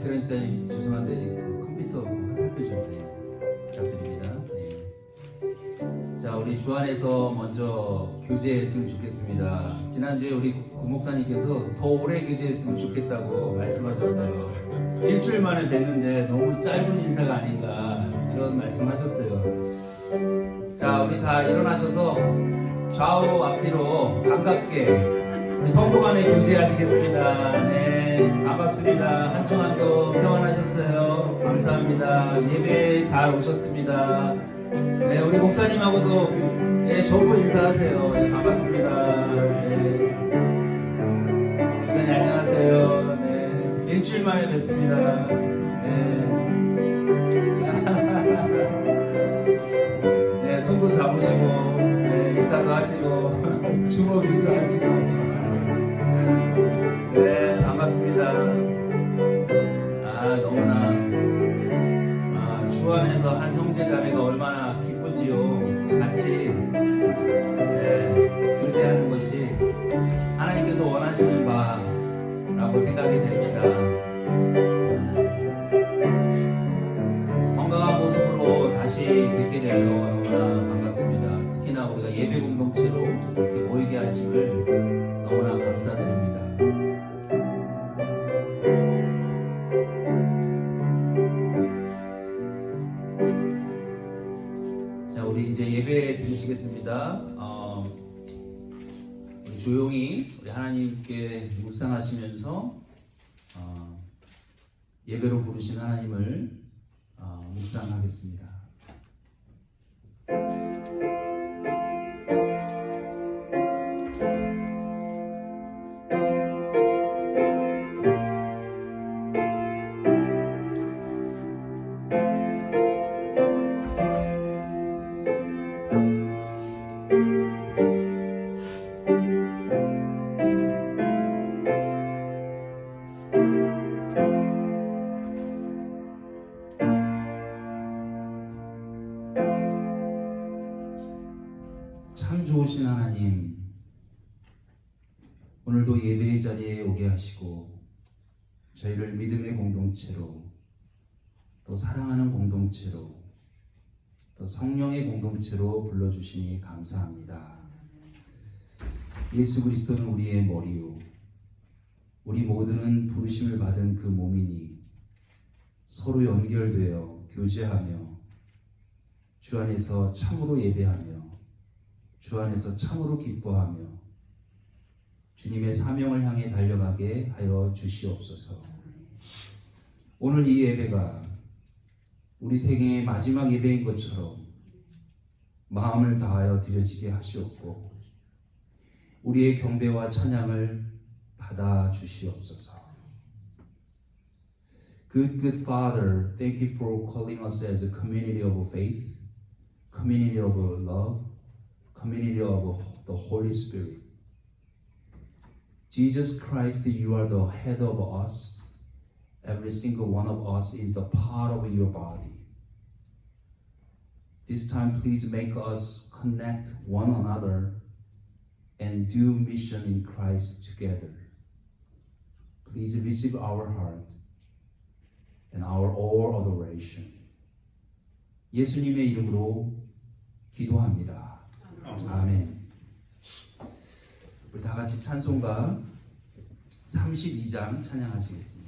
교련사님 죄송한데 그 컴퓨터 화살표 좀 부탁드립니다. 네. 자, 우리 주안에서 먼저 교제했으면 좋겠습니다. 지난주에 우리 고목사님께서 더 오래 교제했으면 좋겠다고 말씀하셨어요. 일주일 만에 뵀는데 너무 짧은 인사가 아닌가 이런 말씀하셨어요. 자, 우리 다 일어나셔서 좌우 앞뒤로 반갑게 우리 성도 간에 교제하시겠습니다. 네, 반갑습니다. 한 주 한도 평안하셨어요. 감사합니다. 예배 잘 오셨습니다. 네, 우리 목사님하고도 네, 저보고 인사하세요. 네, 반갑습니다. 네. 목사님 안녕하세요. 네, 일주일 만에 뵙습니다. 네. 네, 손도 잡으시고, 네, 인사도 하시고, 주먹 인사하시고. 네, 반갑습니다. 너무나 주 안에서 한 형제 자매가 얼마나 기쁜지요. 같이 교제하는 것이 하나님께서 원하시는 바라고 생각이 됩니다. 건강한 모습으로 다시 뵙게 돼서 너무나 반갑습니다. 특히나 우리가 예배 공동체로 이렇게 모이게 하심을 너무나 감사드립니다. 자, 우리 이제 예배 드리시겠습니다. 우리 조용히 우리 하나님께 묵상하시면서 예배로 부르신 하나님을 묵상하겠습니다. 참 좋으신 하나님, 오늘도 예배의 자리에 오게 하시고 저희를 믿음의 공동체로, 또 사랑하는 공동체로, 또 성령의 공동체로 불러주시니 감사합니다. 예수 그리스도는 우리의 머리요, 우리 모두는 부르심을 받은 그 몸이니 서로 연결되어 교제하며 주 안에서 참으로 예배하며 주 안에서 참으로 기뻐하며 주님의 사명을 향해 달려가게 하여 주시옵소서. 오늘 이 예배가 우리 생애의 마지막 예배인 것처럼 마음을 다하여 드려지게 하시옵고 우리의 경배와 찬양을 받아 주시옵소서. Good Father, thank you for calling us as a community of faith, community of love, community of the Holy Spirit. Jesus Christ, you are the head of us. Every single one of us is the part of your body. This time, please make us connect one another and do mission in Christ together. Please receive our heart and our all adoration. 예수님의 이름으로 기도합니다. 아멘. 우리 다 같이 찬송가 32장 찬양하시겠습니다.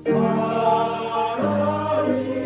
사랑이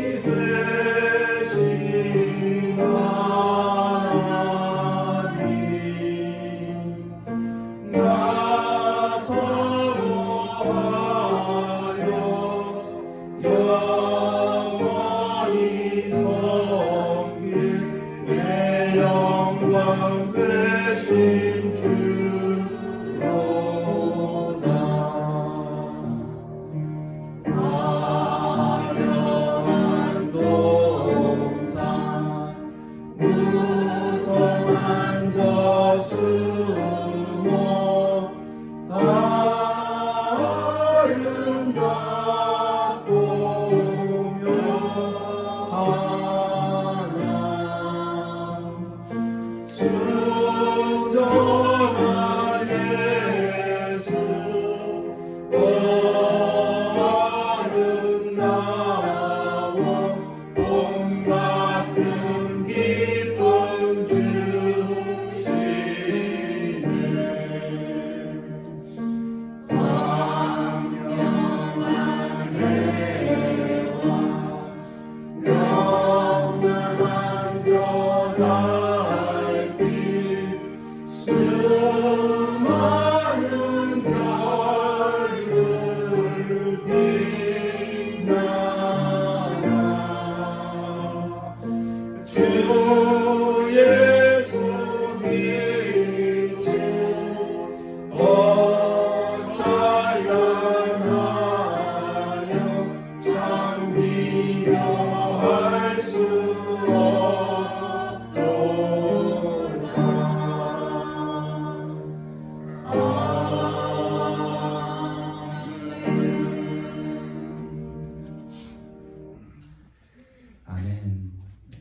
아멘.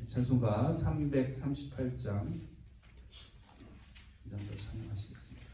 찬송가 338장 이 장도 찬양하시겠습니다.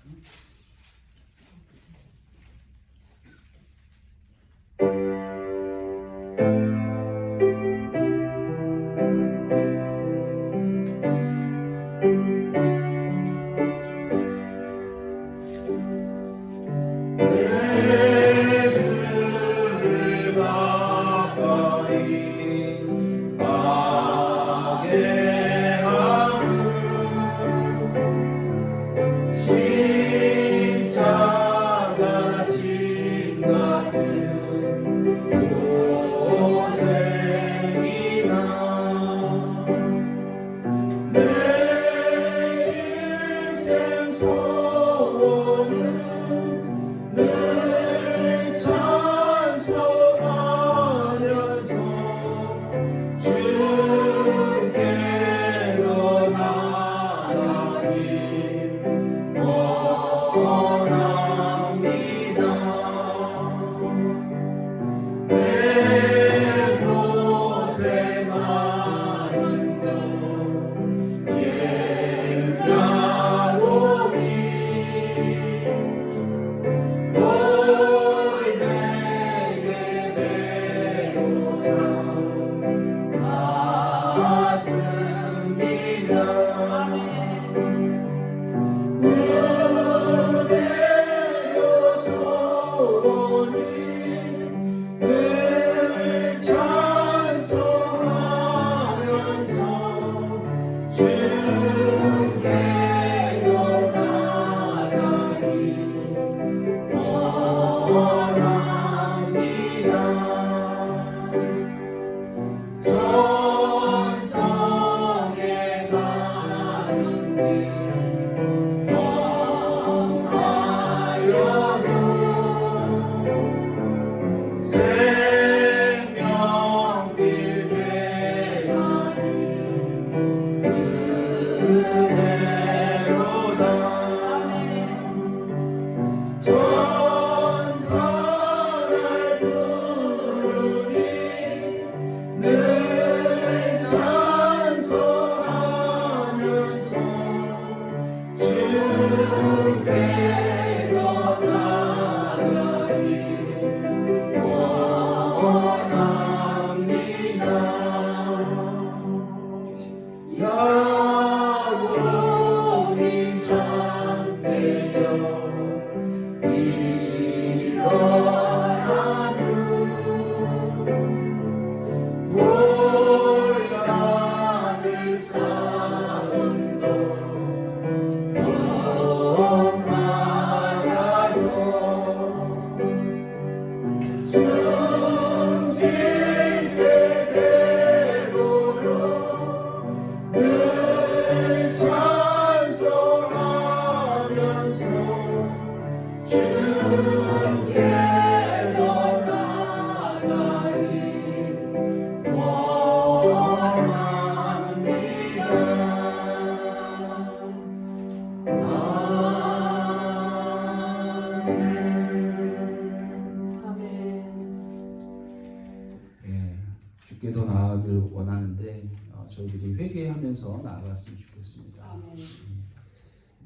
주께 더 나아가길 원하는데 저희들이 회개하면서 나아갔으면 좋겠습니다.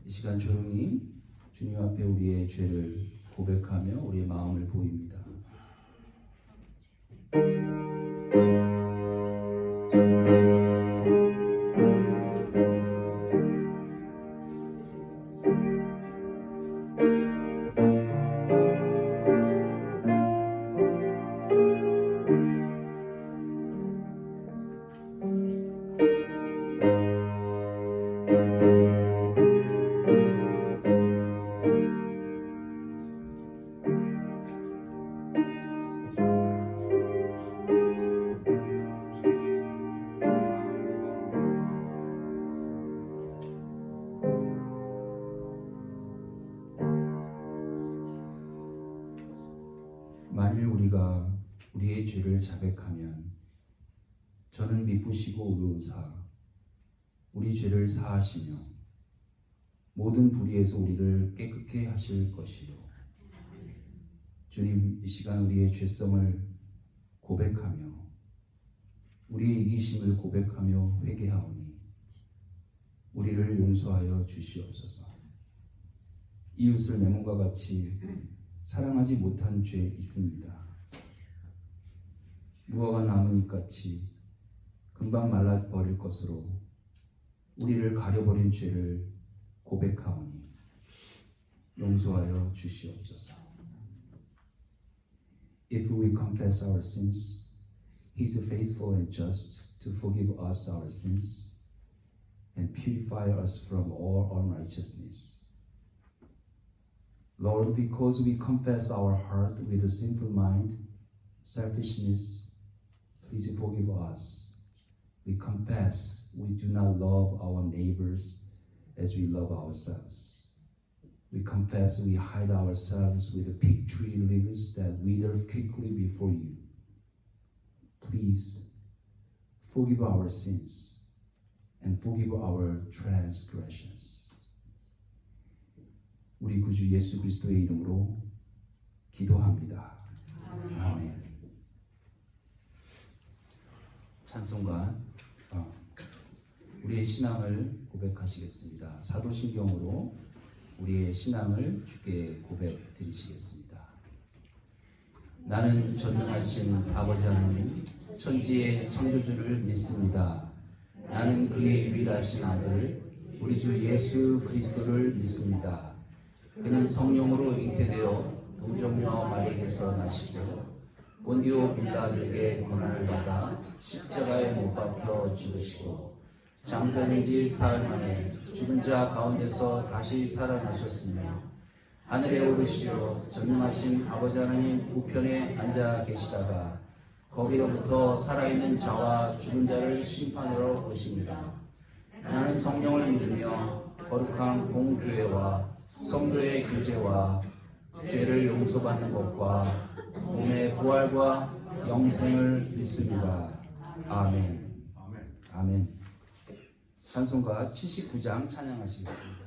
이 시간 조용히 주님 앞에 우리의 죄를 고백하며 우리의 마음을 보입니다. 만일 우리가 우리의 죄를 자백하면 저는 미쁘시고 의로우사 우리 죄를 사하시며 모든 불의에서 우리를 깨끗게 하실 것이요. 주님, 이 시간 우리의 죄성을 고백하며 우리의 이기심을 고백하며 회개하오니 우리를 용서하여 주시옵소서. 이웃을 내 몸과 같이 사랑하지 못한 죄 있습니다. 무화과 나뭇잎 같이 금방 말라버릴 것으로 우리를 가려버린 죄를 고백하오니 용서하여 주시옵소서. If we confess our sins, He is faithful and just to forgive us our sins and purify us from all unrighteousness. Lord, because we confess our heart with a sinful mind, selfishness, please forgive us. We confess we do not love our neighbors as we love ourselves. We confess we hide ourselves with the fig tree leaves that wither quickly before you. Please forgive our sins and forgive our transgressions. 우리 구주 예수 그리스도의 이름으로 기도합니다. 아멘. 찬송가 우리의 신앙을 고백하시겠습니다. 사도신경으로 우리의 신앙을 주께 고백 드리시겠습니다. 나는 전능하신 아버지 하나님 천지의 창조주를 믿습니다. 나는 그의 유일하신 아들 우리 주 예수 그리스도를 믿습니다. 그는 성령으로 잉태되어 동정녀 마리아에게서 나시고 본디오 빌라도에게 고난을 받아 십자가에 못 박혀 죽으시고 장사된 지 사흘 만에 죽은 자 가운데서 다시 살아나셨으며 하늘에 오르시어 전능하신 아버지 하나님 우편에 앉아 계시다가 거기로부터 살아있는 자와 죽은 자를 심판하러 오십니다. 나는 성령을 믿으며 거룩한 공교회와 성도의 교제와 죄를 용서받는 것과 몸의 부활과 영생을 믿습니다. 아멘. 아멘. 찬송가 79장 찬양하시겠습니다.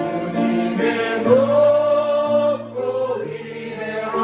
주님의 높고 위대하심을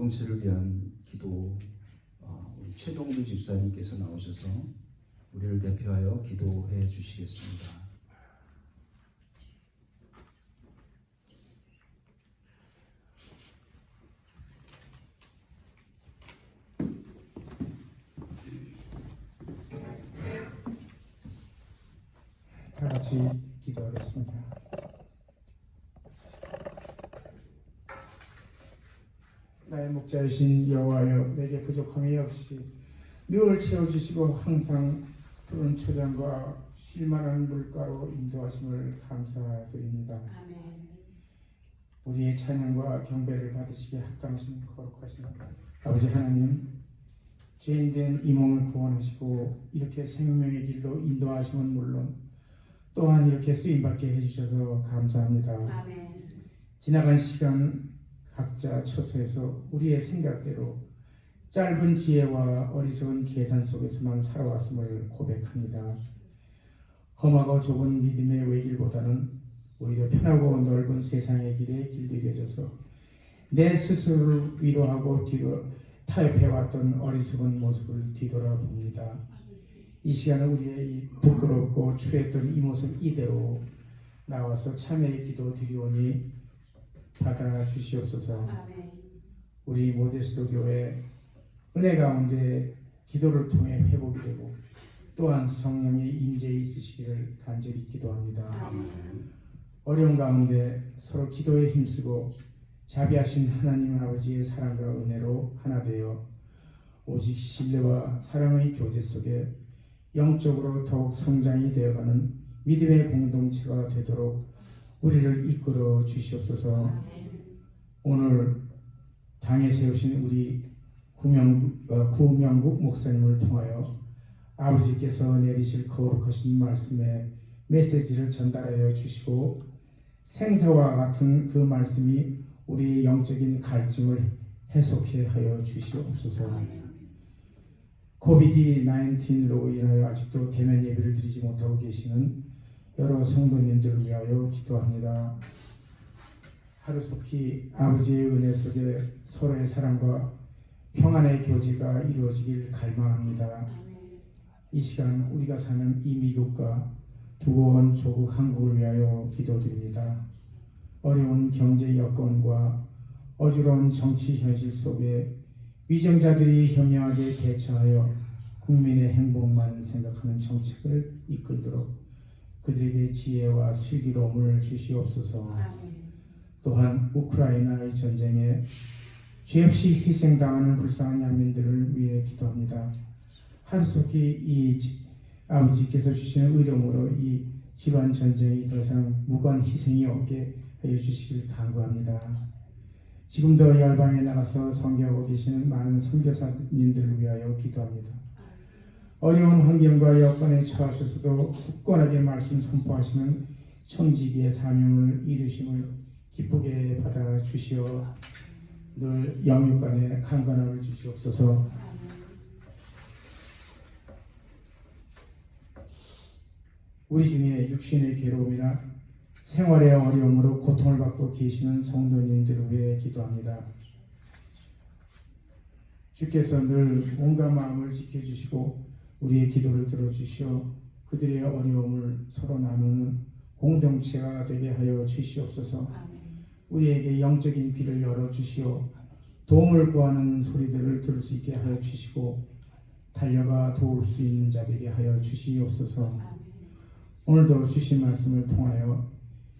공동체를 위한 기도, 우리 최동주 집사님께서 나오셔서 우리를 대표하여 기도해 주시겠습니다. 다 같이 기도하겠습니다. 나의 목자이신 여호와여, 내게 부족함이 없이 늘 채워주시고 항상 푸른 초장과 쉴만한 물가로 인도하심을 감사드립니다. 아멘. 우리의 찬양과 경배를 받으시기에 합당하신 거룩하신 아버지 하나님, 죄인된 이 몸을 구원하시고 이렇게 생명의 길로 인도하심은 물론 또한 이렇게 쓰임받게 해주셔서 감사합니다. 아멘. 지나간 시간 각자 처소에서 우리의 생각대로 짧은 지혜와 어리석은 계산 속에서만 살아왔음을 고백합니다. 험하고 좁은 믿음의 외길보다는 오히려 편하고 넓은 세상의 길에 길들여져서 내 스스로를 위로하고 타협해왔던 어리석은 모습을 뒤돌아봅니다. 이 시간은 우리의 이 부끄럽고 추했던 이 모습 이대로 나와서 참회의 기도 드리오니 받아주시옵소서. 아멘. 우리 모데스도 교회 은혜 가운데 기도를 통해 회복이 되고 또한 성령의 임재에 있으시기를 간절히 기도합니다. 아멘. 어려운 가운데 서로 기도에 힘쓰고 자비하신 하나님 아버지의 사랑과 은혜로 하나 되어 오직 신뢰와 사랑의 교제 속에 영적으로 더욱 성장이 되어가는 믿음의 공동체가 되도록 우리를 이끌어 주시옵소서. 오늘 당에 세우신 우리 구명국 목사님을 통하여 아버지께서 내리실 거룩하신 말씀의 메시지를 전달하여 주시고 생사와 같은 그 말씀이 우리의 영적인 갈증을 해소케 하여 주시옵소서. 코비드-19로 인하여 아직도 대면 예배를 드리지 못하고 계시는 여러 성도님들을 위하여 기도합니다. 하루속히 아버지의 은혜 속에 서로의 사랑과 평안의 교제가 이루어지길 갈망합니다. 이 시간 우리가 사는 이 미국과 두고온 조국 한국을 위하여 기도드립니다. 어려운 경제 여건과 어지러운 정치 현실 속에 위정자들이 현명하게 대처하여 국민의 행복만 생각하는 정책을 이끌도록 그들에게 지혜와 슬기로움을 주시옵소서. 또한 우크라이나의 전쟁에 죄 없이 희생당하는 불쌍한 양민들을 위해 기도합니다. 하루속히 이 아버지께서 주시는 의령으로 이 집안 전쟁이 더 이상 무관 희생이 없게 하여 주시길 간구합니다. 지금도 열방에 나가서 선교하고 계시는 많은 선교사님들을 위하여 기도합니다. 어려운 환경과 여건에 처하셔서도 굳건하게 말씀 선포하시는 청지기의 사명을 이루심을 기쁘게 받아 주시어 늘 영육간에 강건함을 주시옵소서. 우리 중에 육신의 괴로움이나 생활의 어려움으로 고통을 받고 계시는 성도님들을 위해 기도합니다. 주께서 늘 온갖 마음을 지켜주시고 우리의 기도를 들어주시어 그들의 어려움을 서로 나누는 공동체가 되게 하여 주시옵소서. 우리에게 영적인 귀를 열어주시어 도움을 구하는 소리들을 들을 수 있게 하여 주시고 달려가 도울 수 있는 자 되게 하여 주시옵소서. 오늘도 주신 말씀을 통하여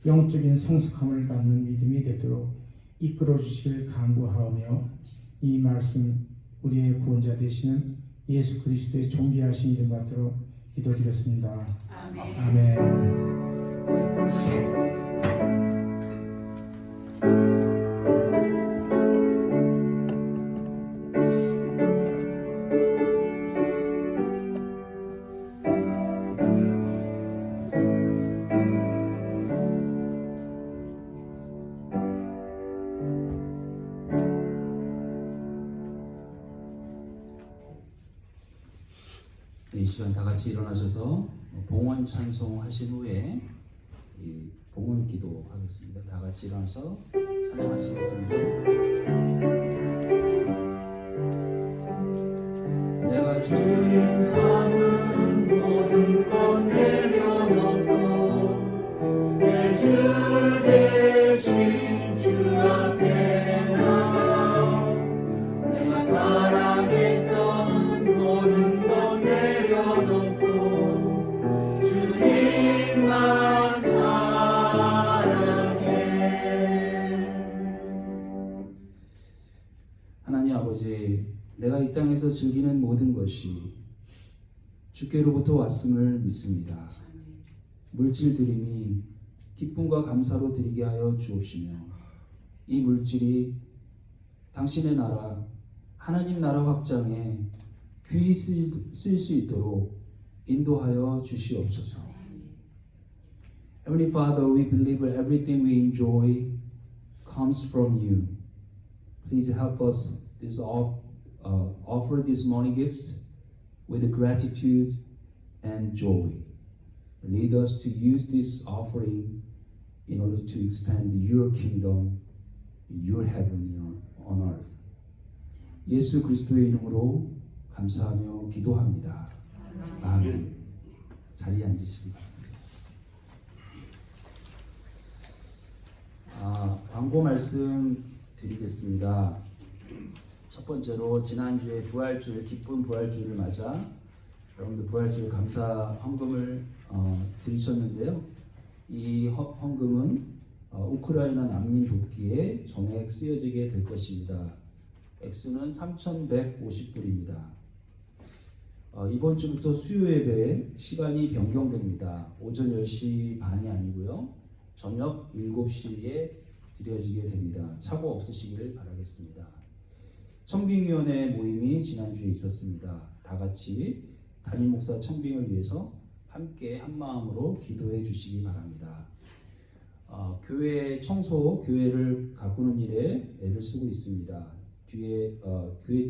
영적인 성숙함을 갖는 믿음이 되도록 이끌어 주시길 간구하오며 이 말씀 우리의 구원자 되시는 예수 그리스도의 존귀하신 이름 받도록 기도드렸습니다. 아멘. 아멘. 이 시간 다 같이 일어나셔서 봉헌 찬송 하신 후에 이 봉헌 기도 하겠습니다. 다 같이 일어나서 찬양하시겠습니다. 주인 삼은 모든 것 내려놓고 내 주 대신 주 앞에 나가 내가 사랑했던 모든 것 내려놓고 주님만 사랑해. 하나님 아버지, 내가 이 땅에서 즐기는 모든 것이 주께로부터 왔음을 믿습니다. 물질들임이 기쁨과 감사로 드리게 하여 주옵시며 이 물질이 당신의 나라, 하나님 나라 확장에 귀히 쓰일 수 있도록 인도하여 주시옵소서. Heavenly Father, we believe everything we enjoy comes from you. Please help us offer these money gifts with gratitude and joy. Lead us to use this offering in order to expand your kingdom, your heaven on earth. 예수 그리스도의 이름으로 감사하며 기도합니다. 아멘. 자리에 앉으시기 바랍니다. 광고 말씀 드리겠습니다. 첫 번째로 지난주에 부활주일, 기쁜 부활주일을 맞아 여러분들 부활주일 감사 헌금을 드리셨는데요. 이 헌금은 우크라이나 난민 돕기에 전액 쓰여지게 될 것입니다. 액수는 3,150불입니다. 이번 주부터 수요 예배 시간이 변경됩니다. 오전 10시 반이 아니고요. 저녁 7시에 드려지게 됩니다. 착오 없으시기를 바라겠습니다. 청빙위원회 모임이 지난주에 있었습니다. 다 같이 담임 목사 청빙을 위해서 함께 한마음으로 기도해 주시기 바랍니다. 교회 청소, 교회를 가꾸는 일에 애를 쓰고 있습니다. 교회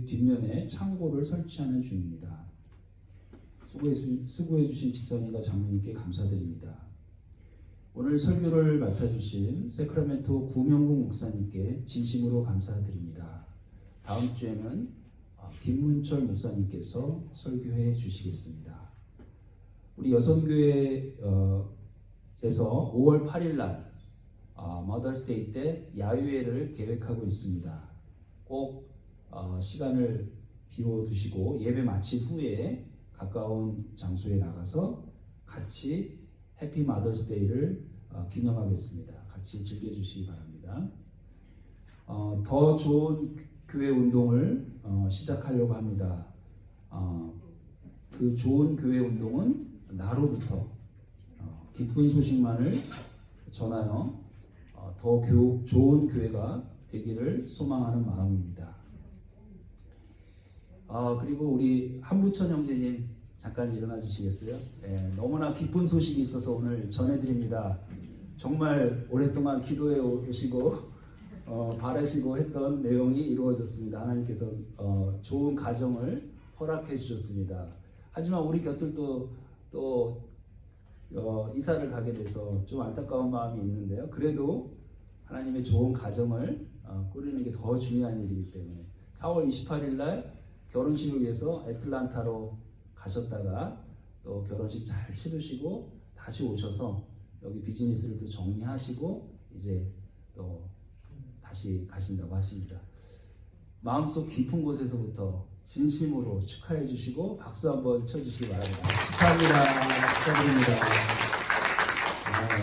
뒷면에 창고를 설치하는 중입니다. 수고해 주신 집사님과 장로님께 감사드립니다. 오늘 설교를 맡아주신 세크라멘토 구명국 목사님께 진심으로 감사드립니다. 다음 주에는 김문철 목사님께서 설교해 주시겠습니다. 우리 여성교회에서 5월 8일 날 머더스데이 때 야유회를 계획하고 있습니다. 꼭 시간을 비워두시고 예배 마친 후에 가까운 장소에 나가서 같이 해피 마더스데이를 기념하겠습니다. 같이 즐겨주시기 바랍니다. 더 좋은 교회 운동을 시작하려고 합니다. 그 좋은 교회 운동은 나로부터 기쁜 소식만을 전하여 더 좋은 교회가 되기를 소망하는 마음입니다. 그리고 우리 한부천 형제님 잠깐 일어나 주시겠어요? 네, 너무나 기쁜 소식이 있어서 오늘 전해드립니다. 정말 오랫동안 기도해 오시고 바라시고 했던 내용이 이루어졌습니다. 하나님께서 좋은 가정을 허락해 주셨습니다. 하지만 우리 곁을 또 이사를 가게 돼서 좀 안타까운 마음이 있는데요. 그래도 하나님의 좋은 가정을 꾸리는 게 더 중요한 일이기 때문에 4월 28일 날 결혼식을 위해서 애틀란타로 가셨다가 또 결혼식 잘 치르시고 다시 오셔서 여기 비즈니스를 또 정리하시고 이제 또 다시 가신다고 하십니다. 마음속 깊은 곳에서부터 진심으로 축하해 주시고 박수 한번 쳐주시기 바랍니다. 축하합니다. 축하드립니다.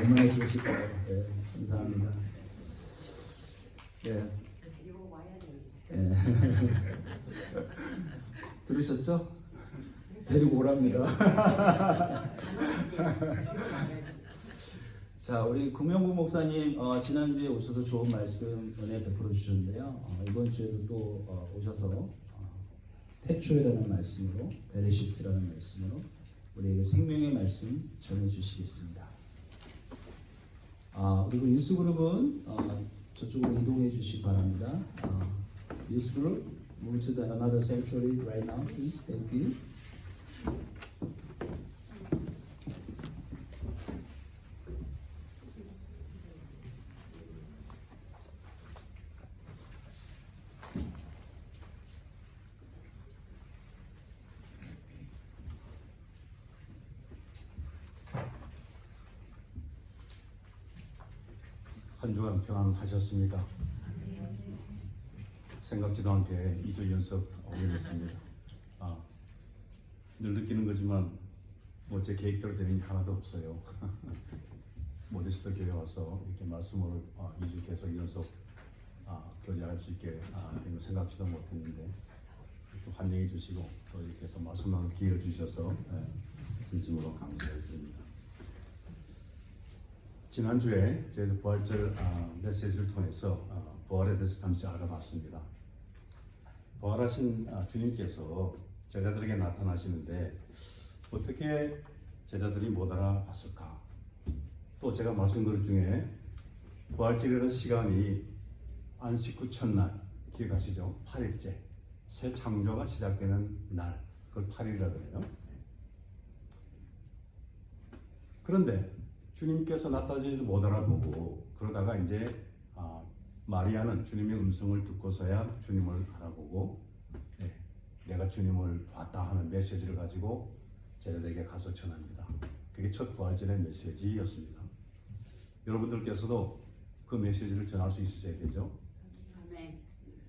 얼마나 좋으실까요? 네, 감사합니다. 네. 네. 들으셨죠? 데리고 오랍니다. 자, 우리 구명국 목사님 지난주에 오셔서 좋은 말씀 은혜 베풀어 주셨는데요. 이번 주에도 또 오셔서 태초에라는 말씀으로 베레시트라는 말씀으로 우리에게 생명의 말씀 전해주시겠습니다. 그리고 뉴스그룹은 저쪽으로 이동해 주시기 바랍니다. 뉴스그룹 move to the another sanctuary right now, please. Thank you. 한 주간 평안하셨습니까? 생각지도 않게 2주 연속 오게 됐습니다. 늘 느끼는 거지만 뭐 제 계획대로 되는 게 하나도 없어요. 모데스트 교회 와서 이렇게 말씀을 2주 계속 연속 교제할 수 있게 된 거 생각지도 못했는데 또 환영해 주시고 또 이렇게 또 말씀 나눌 기회를 주셔서 진심으로 감사를 드립니다. 지난주에 저희들 부활절 메시지를 통해서 부활에 대해서 잠시 알아봤습니다. 부활하신 주님께서 제자들에게 나타나시는데 어떻게 제자들이 못 알아봤을까? 또 제가 말씀드린 중에 부활절이라는 시간이 안식 후 첫날 기억하시죠? 8일째 새 창조가 시작되는 날, 그걸 8일이라고 해요. 그런데 주님께서 나타나지도 못 알아보고 그러다가 이제 마리아는 주님의 음성을 듣고서야 주님을 알아보고 내가 주님을 봤다 하는 메시지를 가지고 제자들에게 가서 전합니다. 그게 첫 부활절의 메시지였습니다. 여러분들께서도 그 메시지를 전할 수 있으셔야 되죠.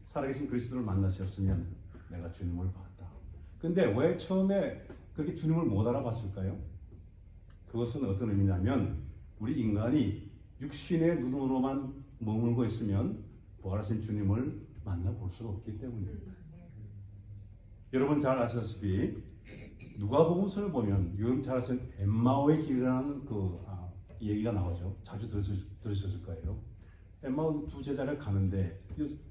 살아계신 그리스도를 만나셨으면 내가 주님을 봤다. 근데 왜 처음에 그렇게 주님을 못 알아봤을까요? 그것은 어떤 의미냐면 우리 인간이 육신의 눈으로만 머물고 있으면 부활하신 주님을 만나볼 수가 없기 때문입니다. 여러분 잘 아시다시피 누가복음서를 보면 여러분 잘 아시는 엠마오의 길이라는 얘기가 나오죠. 자주 들으셨을 거예요. 엠마오 두 제자를 가는데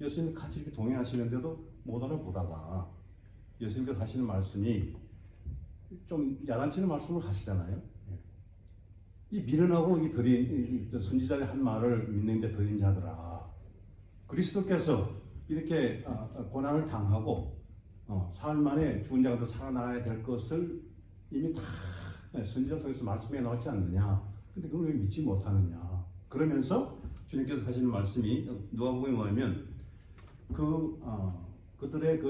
예수님 같이 이렇게 동행하시는데도 못 알아보다가 예수님께서 하시는 말씀이 좀 야단치는 말씀을 하시잖아요. 이 미련하고 이 더딘 선지자의 한 말을 믿는데 더딘 자들아, 그리스도께서 이렇게 고난을 당하고 사흘 만에 죽은 자가 또 살아나야 될 것을 이미 다 선지자 통해서 말씀해 나왔지 않느냐. 근데 그걸 왜 믿지 못하느냐. 그러면서 주님께서 하시는 말씀이 누가복음에 뭐냐면 그들의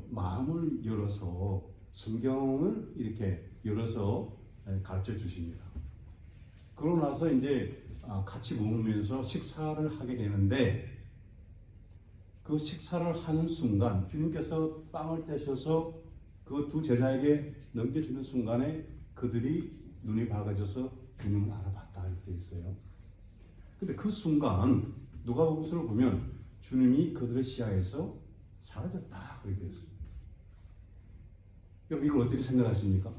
마음을 열어서 성경을 이렇게 열어서 가르쳐 주십니다. 그러고 나서 이제 같이 먹으면서 식사를 하게 되는데 그 식사를 하는 순간 주님께서 빵을 떼셔서 그 두 제자에게 넘겨주는 순간에 그들이 눈이 밝아져서 주님을 알아봤다 이렇게 있어요. 근데 그 순간 누가복음서를 보면 주님이 그들의 시야에서 사라졌다 그렇게 되어 있습니다. 여러분 이걸 어떻게 생각하십니까?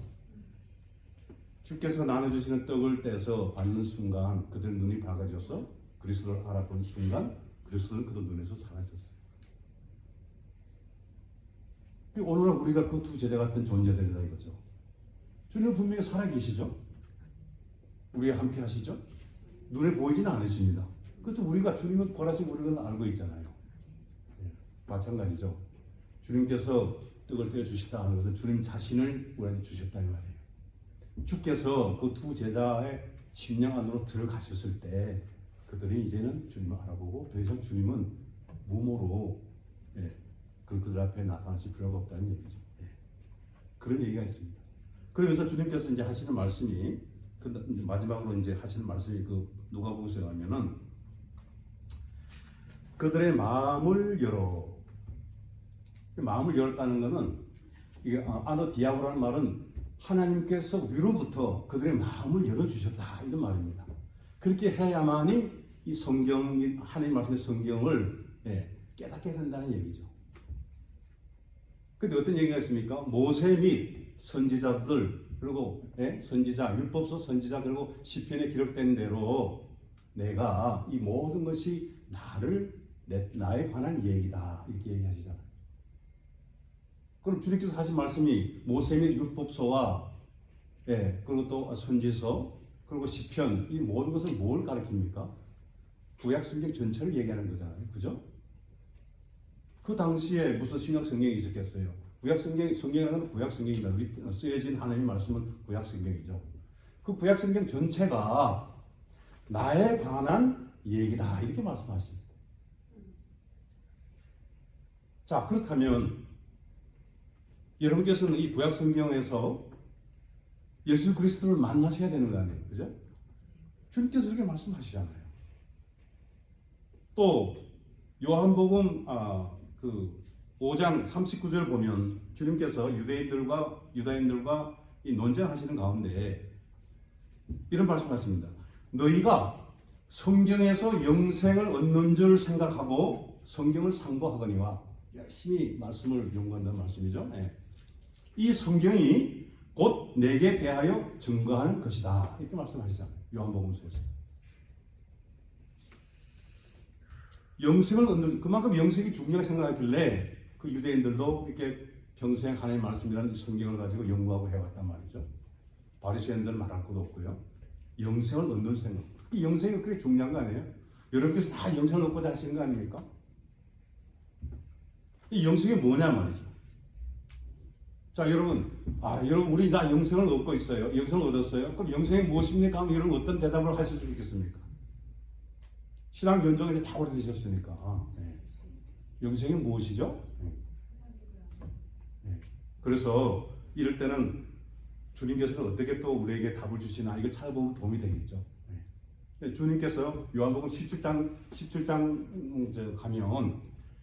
주께서 나눠주시는 떡을 떼서 받는 순간 그들 눈이 밝아져서 그리스도를 알아보는 순간 그리스도는 그들 눈에서 사라졌어요. 오늘날 우리가 그 두 제자 같은 존재들이다 이거죠. 주님은 분명히 살아계시죠. 우리와 함께 하시죠. 눈에 보이지는 않으십니다. 그래서 우리가 주님은 부활하신 우리는 알고 있잖아요. 마찬가지죠. 주님께서 떡을 떼어주시다 하는 것은 주님 자신을 우리한테 주셨다 이 말이에요. 주께서 그 두 제자의 심령 안으로 들어가셨을 때 그들이 이제는 주님을 알아보고 더 이상 주님은 무모로 그들 앞에 나타나실 필요가 없다는 얘기죠. 그런 얘기가 있습니다. 그러면서 주님께서 이제 하시는 말씀이 마지막으로 이제 하시는 말씀이 누가복음서에 가면은 그들의 마음을 열어. 마음을 열었다는 것은 이게 아너 디아고라는 말은 하나님께서 위로부터 그들의 마음을 열어주셨다 이런 말입니다. 그렇게 해야만이 이 성경, 하나님 말씀의 성경을 깨닫게 된다는 얘기죠. 근데 어떤 얘기가 있습니까? 모세 및 선지자들 그리고 선지자, 율법서 선지자 그리고 시편에 기록된 대로 내가 이 모든 것이 나에 관한 얘기다 이렇게 얘기하시잖아요. 그럼 주님께서 하신 말씀이 모세 및 율법서와 그리고 또 선지서 그리고 시편 이 모든 것을 뭘 가르칩니까? 구약 성경 전체를 얘기하는 거잖아요. 그죠? 그 당시에 무슨 신약 성경이 있었겠어요? 구약 성경이라는 건 구약 성경입니다. 쓰여진 하나님의 말씀은 구약 성경이죠. 그 구약 성경 전체가 나에 관한 얘기다 이렇게 말씀하십니다. 자, 그렇다면 여러분께서는 이 구약 성경에서 예수 그리스도를 만나셔야 되는 거 아니에요? 그죠? 주님께서 이렇게 말씀하시잖아요. 또 요한복음 그 5장 39절 보면 주님께서 유다인들과 이 논쟁하시는 가운데 이런 말씀하십니다. 너희가 성경에서 영생을 얻는 줄 생각하고 성경을 상고하거니와, 열심히 말씀을 연구한다는 말씀이죠. 네. 이 성경이 곧 내게 대하여 증거하는 것이다, 이렇게 말씀하시잖아요. 요한복음서에서. 영생을 얻는, 그만큼 영생이 중요하게 생각하길래 그 유대인들도 이렇게 평생 하나님의 말씀이라는 성경을 가지고 연구하고 해왔단 말이죠. 바리새인들은 말할 것도 없고요. 영생을 얻는 생각, 이 영생이 그렇게 중요한 거 아니에요? 여러분께서 다 영생을 얻고자 하시는 거 아닙니까? 이 영생이 뭐냐 말이죠. 자, 여러분, 우리 다 영생을 얻고 있어요. 영생을 얻었어요. 그럼 영생이 무엇입니까? 하면 여러분 어떤 대답을 하실 수 있겠습니까? 신앙 연정에 다 오래되셨으니까. 네. 영생이 무엇이죠? 네. 그래서 이럴 때는 주님께서는 어떻게 또 우리에게 답을 주시나, 이걸 찾아보면 도움이 되겠죠. 네. 주님께서 요한복음 17장 가면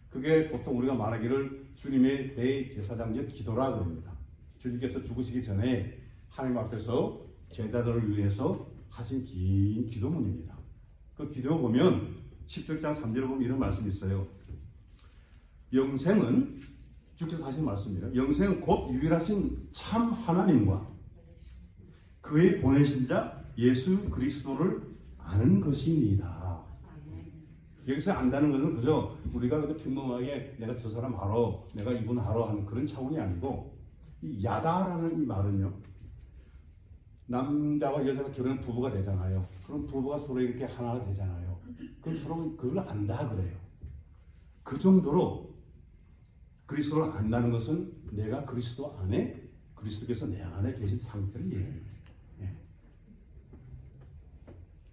그게 보통 우리가 말하기를 주님의 대제사장적 기도라 그럽니다. 주님께서 죽으시기 전에 하나님 앞에서 제자들을 위해서 하신 긴 기도문입니다. 그 기도 보면 17장 3절에 보면 이런 말씀이 있어요. 영생은, 주께서 하신 말씀이에요. 영생은 곧 유일하신 참 하나님과 그의 보내신 자 예수 그리스도를 아는 것입니다. 여기서 안다는 것은 그저 우리가 그저 평범하게 내가 저 사람 알아, 내가 이분 알아 하는 그런 차원이 아니고, 이 야다라는 이 말은요, 남자와 여자가 결혼한 부부가 되잖아요. 그럼 부부가 서로 이렇게 하나가 되잖아요. 그럼 서로 그걸 안다 그래요. 그 정도로 그리스도를 안다는 것은 내가 그리스도 안에, 그리스도께서 내 안에 계신 상태를 얘기해요.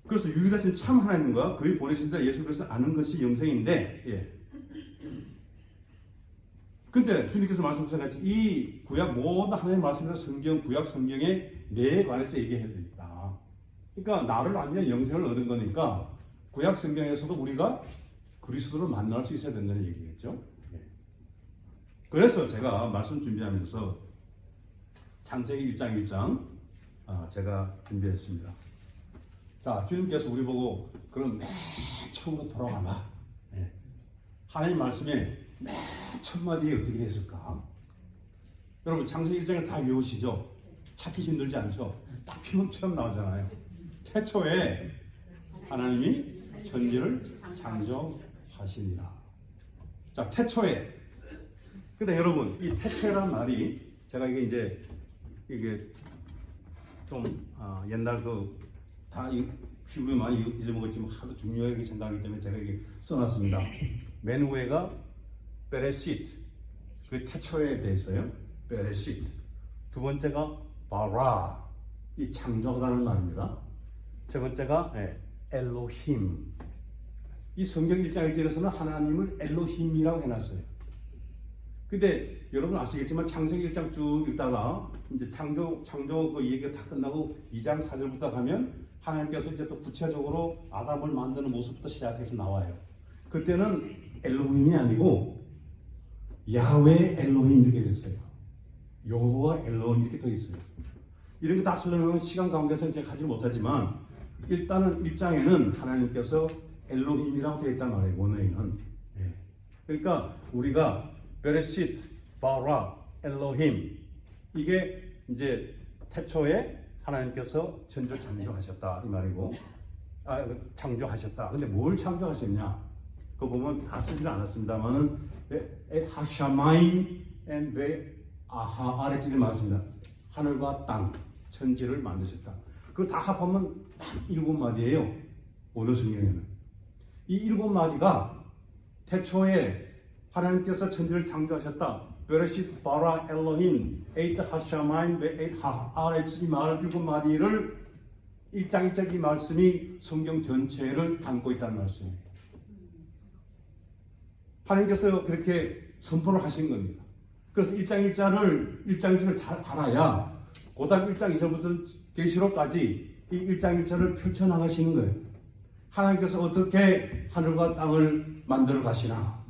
그래서 유일하신 참 하나님과 그의 보내신 자 예수 그리스도 아는 것이 영생인데, 근데 주님께서 말씀하신 이 구약 모든 하나님의 말씀이나 성경, 구약 성경에 내에 관해서 얘기해야 되겠다. 그러니까 나를 알면 영생을 얻은 거니까 구약 성경에서도 우리가 그리스도를 만날 수 있어야 된다는 얘기겠죠. 그래서 제가 말씀 준비하면서 창세기 1장 1장 제가 준비했습니다. 자, 주님께서 우리 보고 그럼 맨 처음으로 돌아가봐. 하나님 말씀에 맨 첫 마디에 어떻게 됐을까? 여러분 창세기 1장을 다 외우시죠? 찾기 힘들지 않죠? 딱 피면 처음 나오잖아요. 태초에 하나님이 천지를 창조하시니라. 자, 태초에. 근데 여러분 이 태초에란 말이, 제가 이게 좀 옛날 다 우리 많이 잊어먹었지만 하도 중요하게 생각하기 때문에 제가 이게 써놨습니다. 맨 위에가 베레시트, 그 태초에 대해서요. 베레시트. 두 번째가 바라, 이 창조하다는 말입니다. 세 번째가 엘로힘. 이 성경 1장 1절에서는 하나님을 엘로힘이라고 해놨어요. 근데 여러분 아시겠지만 창세기 1장 쭉 읽다가 이제 창조 그 얘기가 다 끝나고 2장 4절부터 가면 하나님께서 이제 또 구체적으로 아담을 만드는 모습부터 시작해서 나와요. 그때는 엘로힘이 아니고 야훼 엘로힘 이렇게 됐어요. 여호와 엘로힘 이렇게 더 있어요. 이런 거 다 설명하면 시간 관계에서 이제 하지 못하지만 일단은 1장에는 하나님께서 엘로힘이라고 되어 있단 말이에요. 원어에는. 그러니까 우리가 베레시트, 바라, 엘로힘, 이게 이제 태초에 하나님께서 천지를 창조하셨다 이 말이고, 창조하셨다. 근데 뭘 창조하셨냐? 그거 보면 다 쓰지는 않았습니다만은 하샤마임 앤 아하 아래쪽에 많습니다. 하늘과 땅, 천지를 만드셨다. 그거 다 합하면 딱 7마디예요. 오늘 성경에는 이 7마디가 태초에 하나님께서 천지를 창조하셨다. 베레시트 바라 엘로힘 에이트 하샤마임 베 에이트 하아레츠, 이 말 7마디를 1장 1절 이 말씀이 성경 전체를 담고 있다는 말씀이에요. 하나님께서 그렇게 선포를 하신 겁니다. 그래서 1장 1절을 잘 알아야 고등학교 1장 2절부터 계시록까지 이 1장 1절을 펼쳐나가시는 거예요. 하나님께서 어떻게 하늘과 땅을 만들어 가시나?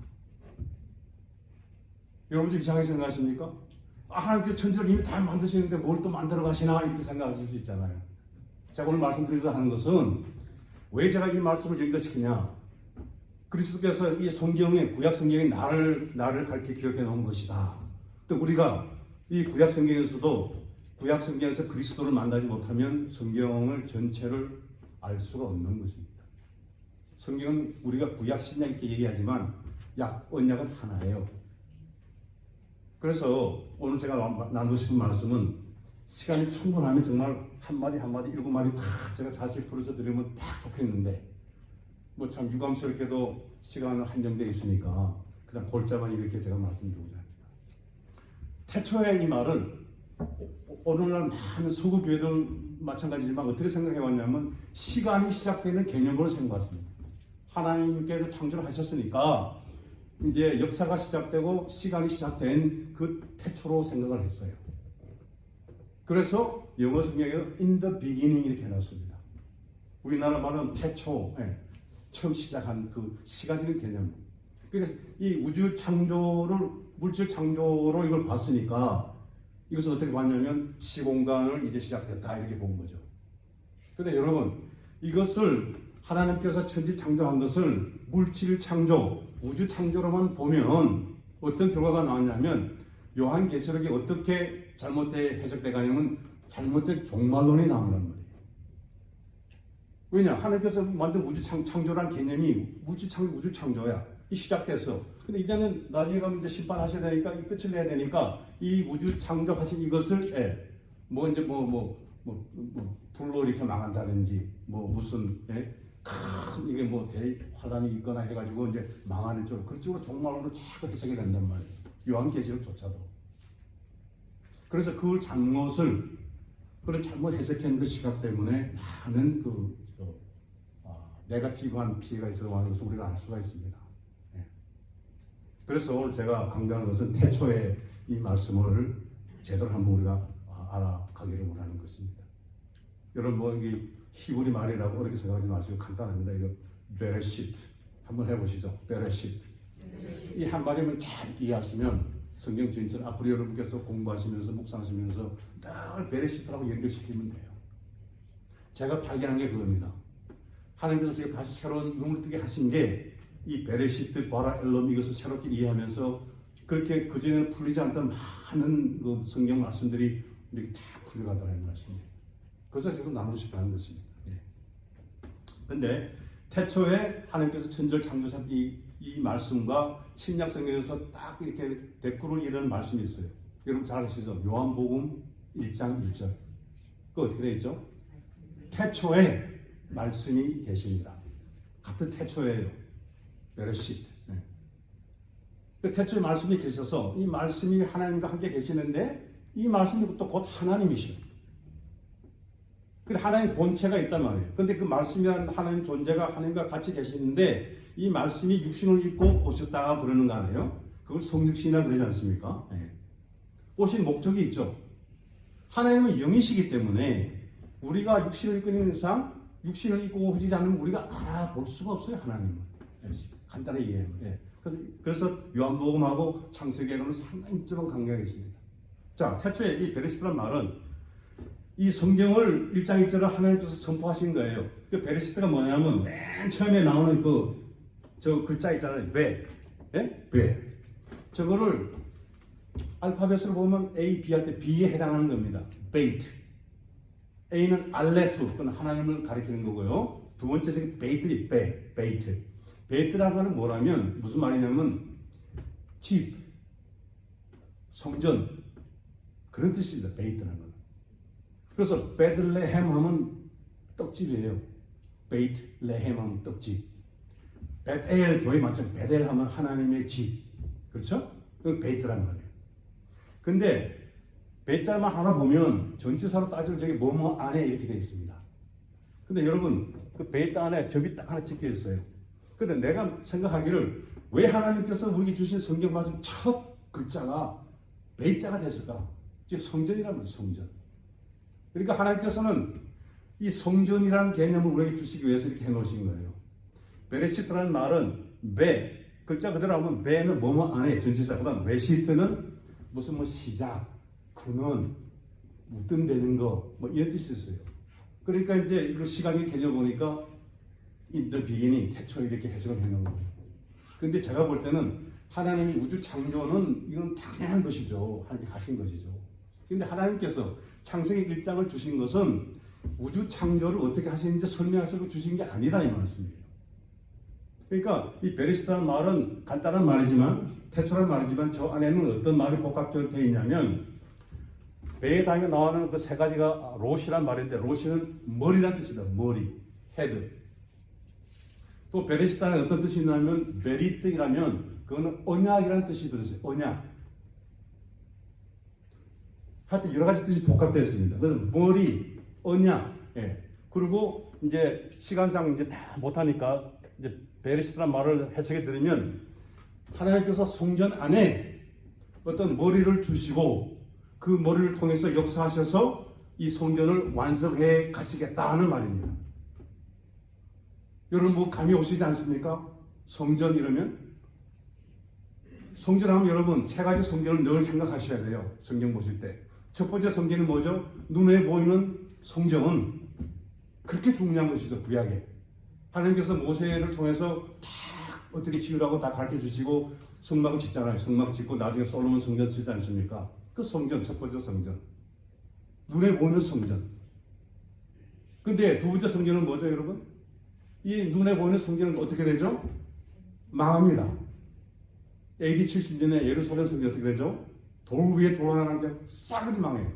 여러분 좀 이상하게 생각하십니까? 하나님께서 천지를 이미 다 만드시는데 뭘 또 만들어 가시나? 이렇게 생각하실 수 있잖아요. 제가 오늘 말씀드리려 하는 것은 왜 제가 이 말씀을 연결시키냐? 그리스도께서 이 성경에, 구약 성경에 나를 가르쳐 기억해 놓은 것이다. 또 우리가 이 구약 성경에서도 구약 성경에서 그리스도를 만나지 못하면 성경을 전체를 알 수가 없는 것입니다. 성경은 우리가 구약 신약 이렇게 얘기하지만 언약은 하나예요. 그래서 오늘 제가 나누고 싶은 말씀은 시간이 충분하면 정말 한마디 7마디 다 제가 자세히 풀어서 드리면 딱 좋겠는데 뭐 참 유감스럽게도 시간은 한정되어 있으니까 그냥 골자만 이렇게 제가 말씀드리고자 합니다. 태초에 이 말을 오늘날 많은 서구 교회들 마찬가지지만 어떻게 생각해 왔냐면 시간이 시작되는 개념으로 생각했습니다. 하나님께서 창조를 하셨으니까 이제 역사가 시작되고 시간이 시작된 그 태초로 생각을 했어요. 그래서 영어 성경에 in the beginning 이렇게 해놨습니다. 우리나라 말은 태초, 처음 시작한 그 시간적인 개념. 그래서 이 우주 창조를 물질 창조로 이걸 봤으니까 이것을 어떻게 봤냐면 시공간을 이제 시작됐다 이렇게 본 거죠. 그런데 여러분 이것을 하나님께서 천지 창조한 것을 물질 창조, 우주 창조로만 보면 어떤 결과가 나왔냐면 요한계시록이 어떻게 잘못된 해석돼 가냐면 잘못된 종말론이 나온단 말이에요. 왜냐? 하나님께서 만든 우주 창조란 개념이 우주 창조야. 이 시작돼서. 근데 이제는 나중에 가면 이제 심판하셔야 되니까 이 끝을 내야 되니까 이 우주 창조하신 이것을 불로 이렇게 망한다든지 무슨 큰 이게 대환란이 있거나 해가지고 이제 망하는 쪽으로 그쪽으로 종말론으로 자꾸 해석이 된단 말이에요. 요한계시록조차도. 그래서 그걸 잘못 해석한 그 시각 때문에 많은 네거티브한 피해가 있어가는 것을 우리가 알 수가 있습니다. 그래서 오늘 제가 강조하는 것은 태초에 이 말씀을 제대로 한번 우리가 알아가기를 원하는 것입니다. 여러분 이게 히브리 말이라고 그렇게 생각하지 마시고 간단합니다. 이거 베레시트 한번 해보시죠. 베레시트 이 한마디만 잘 이해하시면 성경 전체를 앞으로 여러분께서 공부하시면서 묵상하시면서 늘 베레시트라고 연결시키면 돼요. 제가 발견한 게 그겁니다. 하나님께서 제가 다시 새로운 눈을 뜨게 하신 게 이 베레시트 바라 엘롬 이것을 새롭게 이해하면서 그렇게 그전에는 풀리지 않던 많은 그 성경 말씀들이 이렇게 다 풀려가더라는 말씀이에요. 그래서 제가 나누고 싶어 하는 것입니다. 그런데 태초에 하나님께서 천지를 창조하신 이 말씀과 신약 성경에서 딱 이렇게 대꾸를 이루는 말씀이 있어요. 여러분 잘 아시죠? 요한복음 1장 1절. 그 어떻게 되어 있죠? 태초에 말씀이 계십니다. 같은 태초예요. 베레시트. 그 태초에 말씀이 계셔서 이 말씀이 하나님과 함께 계시는데 이 말씀이 또 곧 하나님이시오. 근데 하나님 본체가 있단 말이에요. 근데 그 말씀이란 하나님 존재가 하나님과 같이 계시는데 이 말씀이 육신을 입고 오셨다 그러는 거 아니에요? 그걸 성육신이라 그러지 않습니까? 오신 목적이 있죠. 하나님은 영이시기 때문에 우리가 육신을 입고 있는 이상 육신을 입고 오시지 않으면 우리가 알아볼 수가 없어요. 하나님은. 간단히 이해해요. 그래서 요한복음하고 창세기에는 상당히 좀 관계가 있습니다. 자, 태초에 이 베레시트란 말은 이 성경을 1장 1절을 하나님께서 선포하신 거예요. 그 베레시트가 뭐냐면 맨 처음에 나오는 저 글자 있잖아요. 베. 저거를 알파벳으로 보면 A, B 할 때 B에 해당하는 겁니다. 베이트. A는 알레프, 그건 하나님을 가리키는 거고요. 두 번째 색이 베이트지, 베이트. 베이트라는 건 뭐라면 무슨 말이냐면 집, 성전 그런 뜻입니다. 베이트라는 건. 그래서 베들레헴 하면 떡집이에요. 베이트레헴 하면 떡집. 베델 교회 마찬가지. 베델 하면 하나님의 집. 그렇죠? 그건 베이트라는 말이에요. 근데 베자만 하나 보면 전치사로 따지면 저게 뭐뭐 안에 이렇게 되어 있습니다. 근데 여러분 그 베이트 안에 접이 딱 하나 찍혀 있어요. 근데 내가 생각하기를 왜 하나님께서 우리에게 주신 성경 말씀 첫 글자가 베이자가 됐을까? 즉 성전이란 말이에요. 성전. 그러니까 하나님께서는 이 성전이라는 개념을 우리에게 주시기 위해서 이렇게 해놓으신 거예요. 베레시트라는 말은 베, 글자 그대로 하면 베는 뭐뭐 안에 전치사, 그다음 레시트는 무슨 뭐 시작, 근원, 웃뜸되는 거, 뭐 이런 뜻이 있어요. 그러니까 이제 이거 시간이 개념 보니까 in the beginning, 태초에 이렇게 해석을 해놓은 거예요. 근데 제가 볼 때는 하나님이 우주 창조는 이건 당연한 것이죠. 하나님이 하신 것이죠. 근데 하나님께서 창세기 1장을 주신 것은 우주 창조를 어떻게 하시는지 설명하시고 주신 게 아니다 이 말씀이에요. 그러니까 이 베레시트라는 말은 간단한 말이지만 태초란 말이지만 저 안에는 어떤 말이 복합적으로 되어 있냐면 배에 다니며 나오는 그 세 가지가 롯이란 말인데 롯이는 머리란 뜻이다. 머리, 헤드. 또 베레시트는 어떤 뜻이 있냐면 베리트이라면 그거는 언약이라는 뜻이 들었어요. 언약. 하여튼 여러 가지 뜻이 복합되어 있습니다. 그래서 머리, 언약. 예. 그리고 이제 시간상 이제 다 못하니까 이제 베레시트란 말을 해석해 드리면 하나님께서 성전 안에 어떤 머리를 주시고 그 머리를 통해서 역사하셔서 이 성전을 완성해 가시겠다는 말입니다. 여러분 뭐 감이 오시지 않습니까? 성전 이러면 성전하면 여러분 세 가지 성전을 늘 생각하셔야 돼요. 성경 보실 때. 첫 번째 성전은 뭐죠? 눈에 보이는 성전은 그렇게 중요한 것이죠. 구약에. 하나님께서 모세를 통해서 다 어떻게 지으라고 다 가르쳐 주시고 성막을 짓잖아요. 성막 짓고 나중에 솔로몬 성전 짓지 않습니까? 그 성전, 첫 번째 성전. 눈에 보이는 성전. 근데 두 번째 성전은 뭐죠, 여러분? 이 눈에 보이는 성전은 어떻게 되죠? 망합니다. AD 70년에 예루살렘 성전 어떻게 되죠? 돌 위에 돌 하나 싸그리 망해요.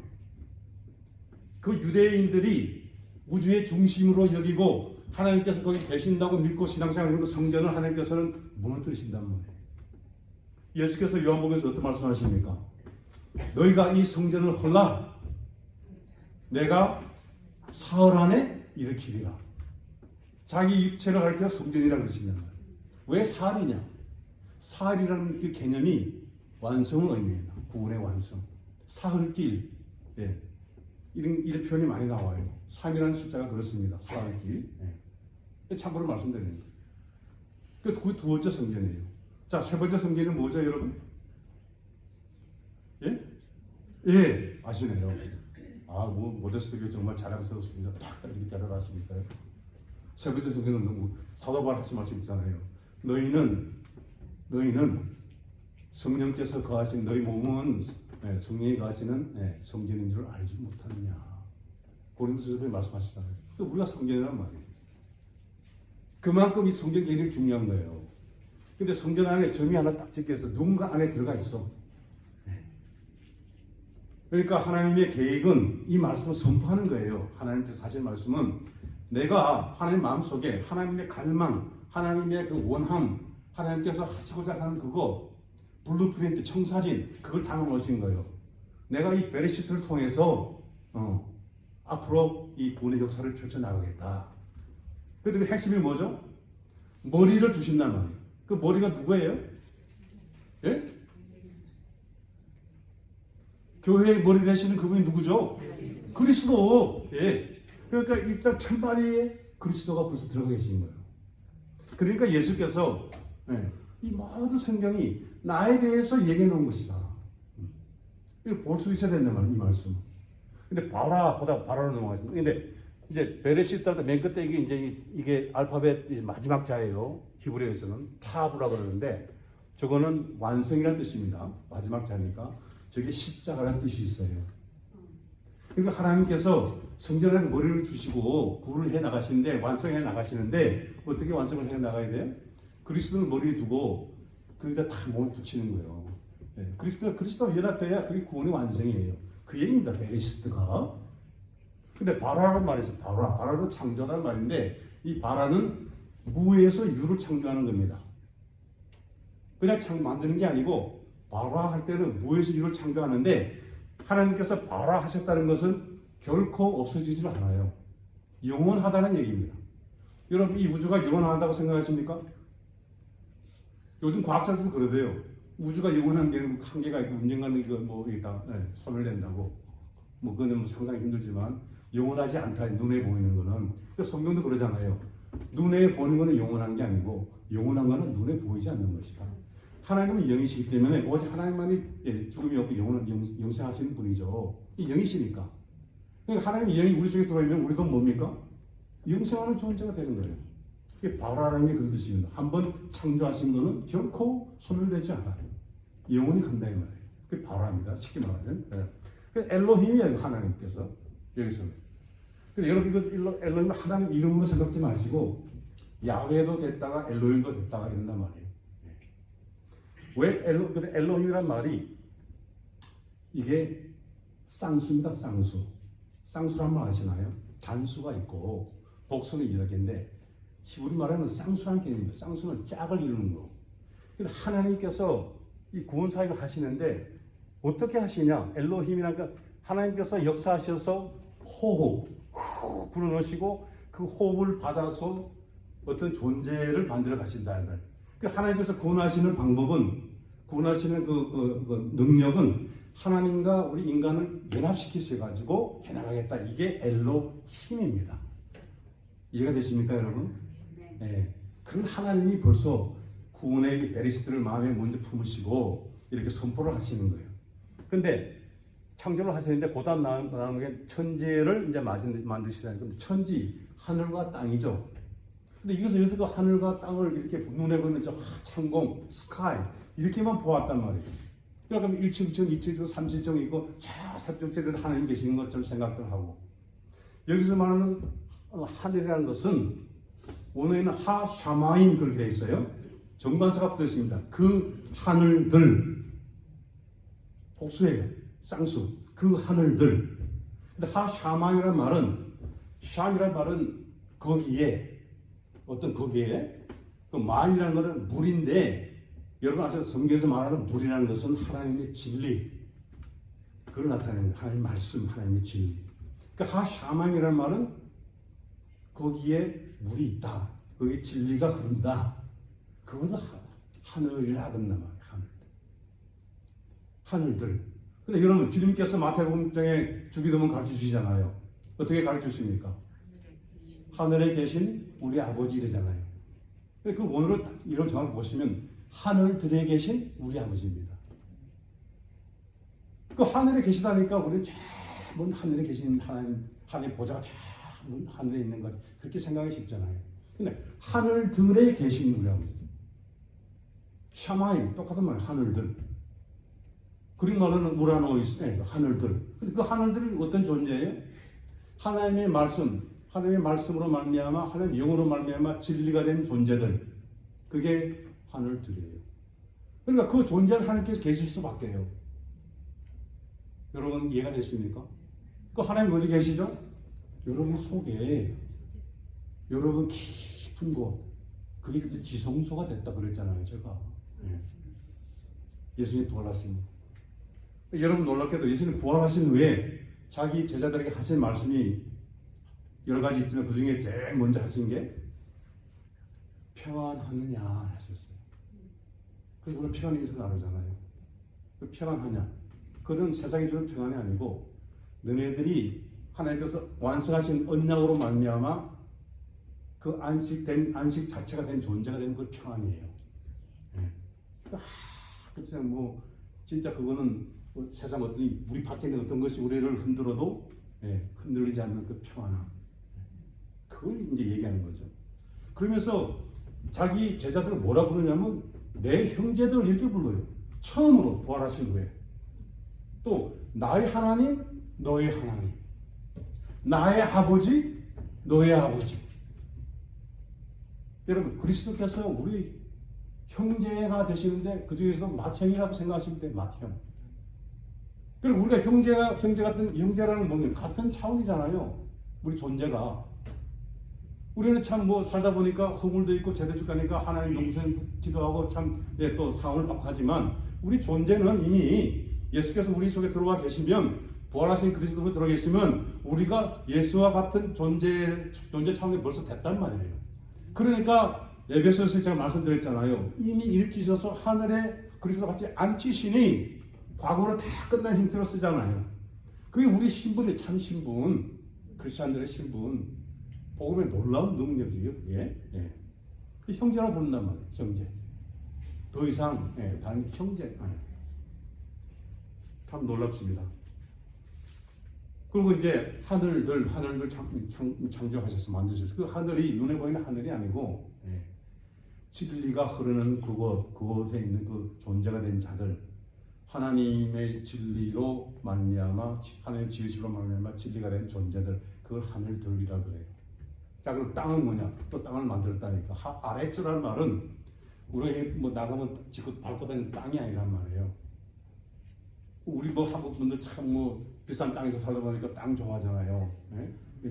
그 유대인들이 우주의 중심으로 여기고 하나님께서 거기 계신다고 믿고 신앙생활하는 그 성전을 하나님께서는 무너뜨리신단 말이에요. 예수께서 요한복음에서 어떤 말씀하십니까? 너희가 이 성전을 헐라 내가 사흘 안에 일으키리라. 자기 육체를 가리켜 성전이라고 그러신단 말이에요. 왜 사흘이냐? 사흘이라는 그 개념이 완성을 의미해요. 구원의 완성. 사흘길. 예. 이런 표현이 많이 나와요. 3이라는 숫자가 그렇습니다. 사흘길. 예. 참고로 말씀드립니다. 그 두 번째 성전이에요. 자, 세 번째 성전은 뭐죠, 여러분? 예? 예, 아시네요. 아, 뭐, 모데스트가 정말 자랑스럽습니다. 딱 이렇게 대답하십니까요? 세 번째 성경은 너무 사도 바울 하신 말씀 있잖아요. 너희는 성령께서 거하신 너희 몸은 성령이 거하시는 성전인 줄 알지 못하느냐. 고린도서에 말씀하시잖아요. 우리가 성전이란 말이에요. 그만큼 이 성전 개념이 중요한 거예요. 근데 성전 안에 점이 하나 딱 찍혀서 누군가 안에 들어가 있어. 그러니까 하나님의 계획은 이 말씀을 선포하는 거예요. 하나님께서 하신 말씀은 내가 하나님 마음속에 하나님의 갈망, 하나님의 그 원함, 하나님께서 하시고자 하는 그거 블루프린트, 청사진 그걸 담아놓으신 거예요. 내가 이 베레시트를 통해서 앞으로 이 구원의 역사를 펼쳐나가겠다. 그런데 그 핵심이 뭐죠? 머리를 주신단 말이에요. 그 머리가 누구예요? 예? 교회의 머리 되시는 그분이 누구죠? 그리스도. 예. 그러니까 일단 찬바리에 그리스도가 벌써 들어가 계신 거예요. 그러니까 예수께서 이 모든 성경이 나에 대해서 얘기해 놓은 것이다. 이거 볼 수 있어야 된단 말이에요, 이 말씀. 근데 바라로 넘어가겠습니다. 근데 이제 베레시트라서 맨 끝에 이게 알파벳 마지막 자예요. 히브리어에서는 타브라고 그러는데 저거는 완성이라는 뜻입니다. 마지막 자니까 저게 십자가라는 뜻이 있어요. 그러니까 하나님께서 성전에 머리를 주시고 구원을 해 나가시는데 완성해 나가시는데 어떻게 완성을 해 나가야 돼요? 그리스도를 머리에 두고 거기다 다 몸을 붙이는 거예요. 네. 그리스도와 연합돼야 그게 구원의 완성이에요. 그 얘기입니다. 베레시트가. 근데 바라라는 말이 있어요. 바라는 창조라는 말인데 이 바라는 무에서 유를 창조하는 겁니다. 그냥 만드는 게 아니고 바라 할 때는 무에서 유를 창조하는데 하나님께서 바라 하셨다는 것은 결코 없어지질 않아요. 영원하다는 얘기입니다. 여러분 이 우주가 영원하다고 생각하십니까? 요즘 과학자들도 그러대요. 우주가 영원한 게 한계가 있고 언젠가는 이거 뭐 다 소멸된다고. 뭐 그거는 뭐 상상이 힘들지만 영원하지 않다. 눈에 보이는 거는. 그 성경도 그러잖아요. 눈에 보이는 거는 영원한 게 아니고 영원한 거는 눈에 보이지 않는 것이다. 하나님은 영이시기 때문에 오직 하나님만이 죽음이 없고 영생하시는 분이죠. 이 영이시니까. 그러니까 하나님의 영이 우리 속에 들어오면 우리도 뭡니까? 영생하는 존재가 되는 거예요. 이게 바라라는 게 그런 뜻입니다. 한번 창조하신 거는 결코 소멸되지 않아요. 영원히 간다 이 말이에요. 그게 바라입니다. 쉽게 말하면. 네. 그 엘로힘이에요. 하나님께서 여기서는. 근데 여러분 이거 엘로힘 하나님 이름으로 생각지 마시고 야훼도 됐다가 엘로힘도 됐다가 이런단 말이에요. 왜 엘로힘이란 말이 이게 쌍수입니다. 쌍수. 쌍수란 말 아시나요? 단수가 있고 복수는 여러 개인데 히브리 말에는 쌍수란 개념이에요. 쌍수는 짝을 이루는 거. 근데 하나님께서 이 구원 사역을 하시는데 어떻게 하시냐? 엘로힘이라니까 하나님께서 역사하셔서 호흡 불어넣으시고 그 호흡을 받아서 어떤 존재를 만들어 가신다는 거예요. 그 하나님께서 구원하시는 방법은 구원하시는 그 능력은 하나님과 우리 인간을 연합시키셔가지고 해나가겠다. 이게 엘로힘입니다. 이해가 되십니까, 여러분? 네. 그런 하나님이 벌써 구원의 베리스트를 마음에 먼저 품으시고 이렇게 선포를 하시는 거예요. 근데 창조를 하시는데 고단 나오는 게 천지를 이제 만드시다는 건데 천지, 하늘과 땅이죠. 근데 이것을 여기서 하늘과 땅을 이렇게 눈에 보이는 저 창공, 스카이 이렇게만 보았단 말이에요. 그러니까 1층, 2층, 3층 있고 저 삼층짜리도 하나님 계시는 것처럼 생각을 하고 여기서 말하는 하늘이라는 것은 원어에는 하샤마임 그렇게 되어 있어요. 정관사가 붙어 있습니다. 그 하늘들 복수예요. 쌍수. 그 하늘들. 근데 하샤마임이란 말은 샴이란 말은 거기에 어떤 거기에 그 마임이라는 것은 물인데 여러분 아세요? 성경에서 말하는 물이라는 것은 하나님의 진리 그걸 나타내는 하나님의 말씀, 하나님의 진리. 그러니까 하샤마임이라는 말은 거기에 물이 있다. 거기에 진리가 흐른다. 그것도 하늘이라 하던가 말이에요. 하늘들. 근데 여러분 주님께서 마태복음장에 주기도문 가르쳐 주시잖아요. 어떻게 가르쳐 주십니까? 하늘에 계신 우리 아버지 이러잖아요. 그 원어를 이런 정확히 보시면 하늘들에 계신 우리 아버지입니다. 그 하늘에 계시다니까 우리는 먼 하늘에 계신 하나님 보좌가 먼 하늘에 있는 것 그렇게 생각하기 쉽잖아요. 근데 하늘들에 계신 우리 아버지. 샤마임 똑같은 말 하늘들. 그린 말로는 우라노이스 하늘들. 근데 그 하늘들이 어떤 존재예요? 하나님의 말씀, 하나님의 말씀으로 말미암아 하나님의 영으로 말미암아 진리가 된 존재들. 그게 하늘들이에요. 그러니까 그 존재는 하나님께서 계실 수밖에 요. 여러분 이해가 되십니까? 그 하나님 어디 계시죠? 여러분 속에 여러분 깊은 곳 그게 그때 지성소가 됐다 그랬잖아요. 제가 예수님 부활하신 여러분 놀랍게도 예수님 부활하신 후에 자기 제자들에게 하신 말씀이 여러 가지 있지만 그 중에 제일 먼저 하신 게 평안하느냐 하셨어요. 그래서 우리가 평안이 있어 나누잖아요. 그 평안하냐? 그건 세상이 주는 평안이 아니고 너네들이 하나님께서 완성하신 언약으로 말미암아 그 안식 자체가 된 존재가 되는 그 평안이에요. 그냥 뭐 진짜 그거는 뭐 세상 어떤 우리 밖에 있는 어떤 것이 우리를 흔들어도 흔들리지 않는 그 평안함. 그걸 이제 얘기하는 거죠. 그러면서 자기 제자들을 뭐라 부르냐면 내 형제들 이렇게 불러요. 처음으로 부활하신 후에. 또 나의 하나님, 너의 하나님. 나의 아버지, 너의 아버지. 여러분 그리스도께서 우리 형제가 되시는데 그 중에서 맏형이라고 생각하시면 돼요. 맏형. 그리고 우리가 형제라는 뭐냐 같은 차원이잖아요. 우리 존재가. 우리는 참 뭐 살다 보니까 허물도 있고 제대축 가니까 하나님 용서해 기도하고 참 또 상을 받하지만 우리 존재는 이미 예수께서 우리 속에 들어와 계시면 부활하신 그리스도로 들어와 계시면 우리가 예수와 같은 존재 차원에 벌써 됐단 말이에요. 그러니까 에베소서에 제가 말씀드렸잖아요. 이미 일으키셔서 하늘에 그리스도 같이 앉히시니 과거로 다 끝난 형태로 쓰잖아요. 그게 우리 신분의 참 신분, 크리스천들의 신분, 복음의 놀라운 능력이에요. 그게 그 형제라고 부른단 말이에요. 형제. 더 이상 다른 형제. 참 놀랍습니다. 그리고 이제 하늘들 창조하셔서 만드셨어요. 그 하늘이 눈에 보이는 하늘이 아니고 진리가 흐르는 그곳에 있는 그 존재가 된 자들, 하나님의 진리로 말미암아 하나님의 지으심으로 말미암아 진리가 된 존재들, 그걸 하늘들이라 그래요. 자, 그럼 땅은 뭐냐? 또 땅을 만들었다니까. 아래츠라는 말은 우리가 뭐 나가면 지금 밟고 다니는 땅이 아니란 말이에요. 우리 뭐 한국 분들 참 뭐 비싼 땅에서 살다 보니까 땅 좋아하잖아요.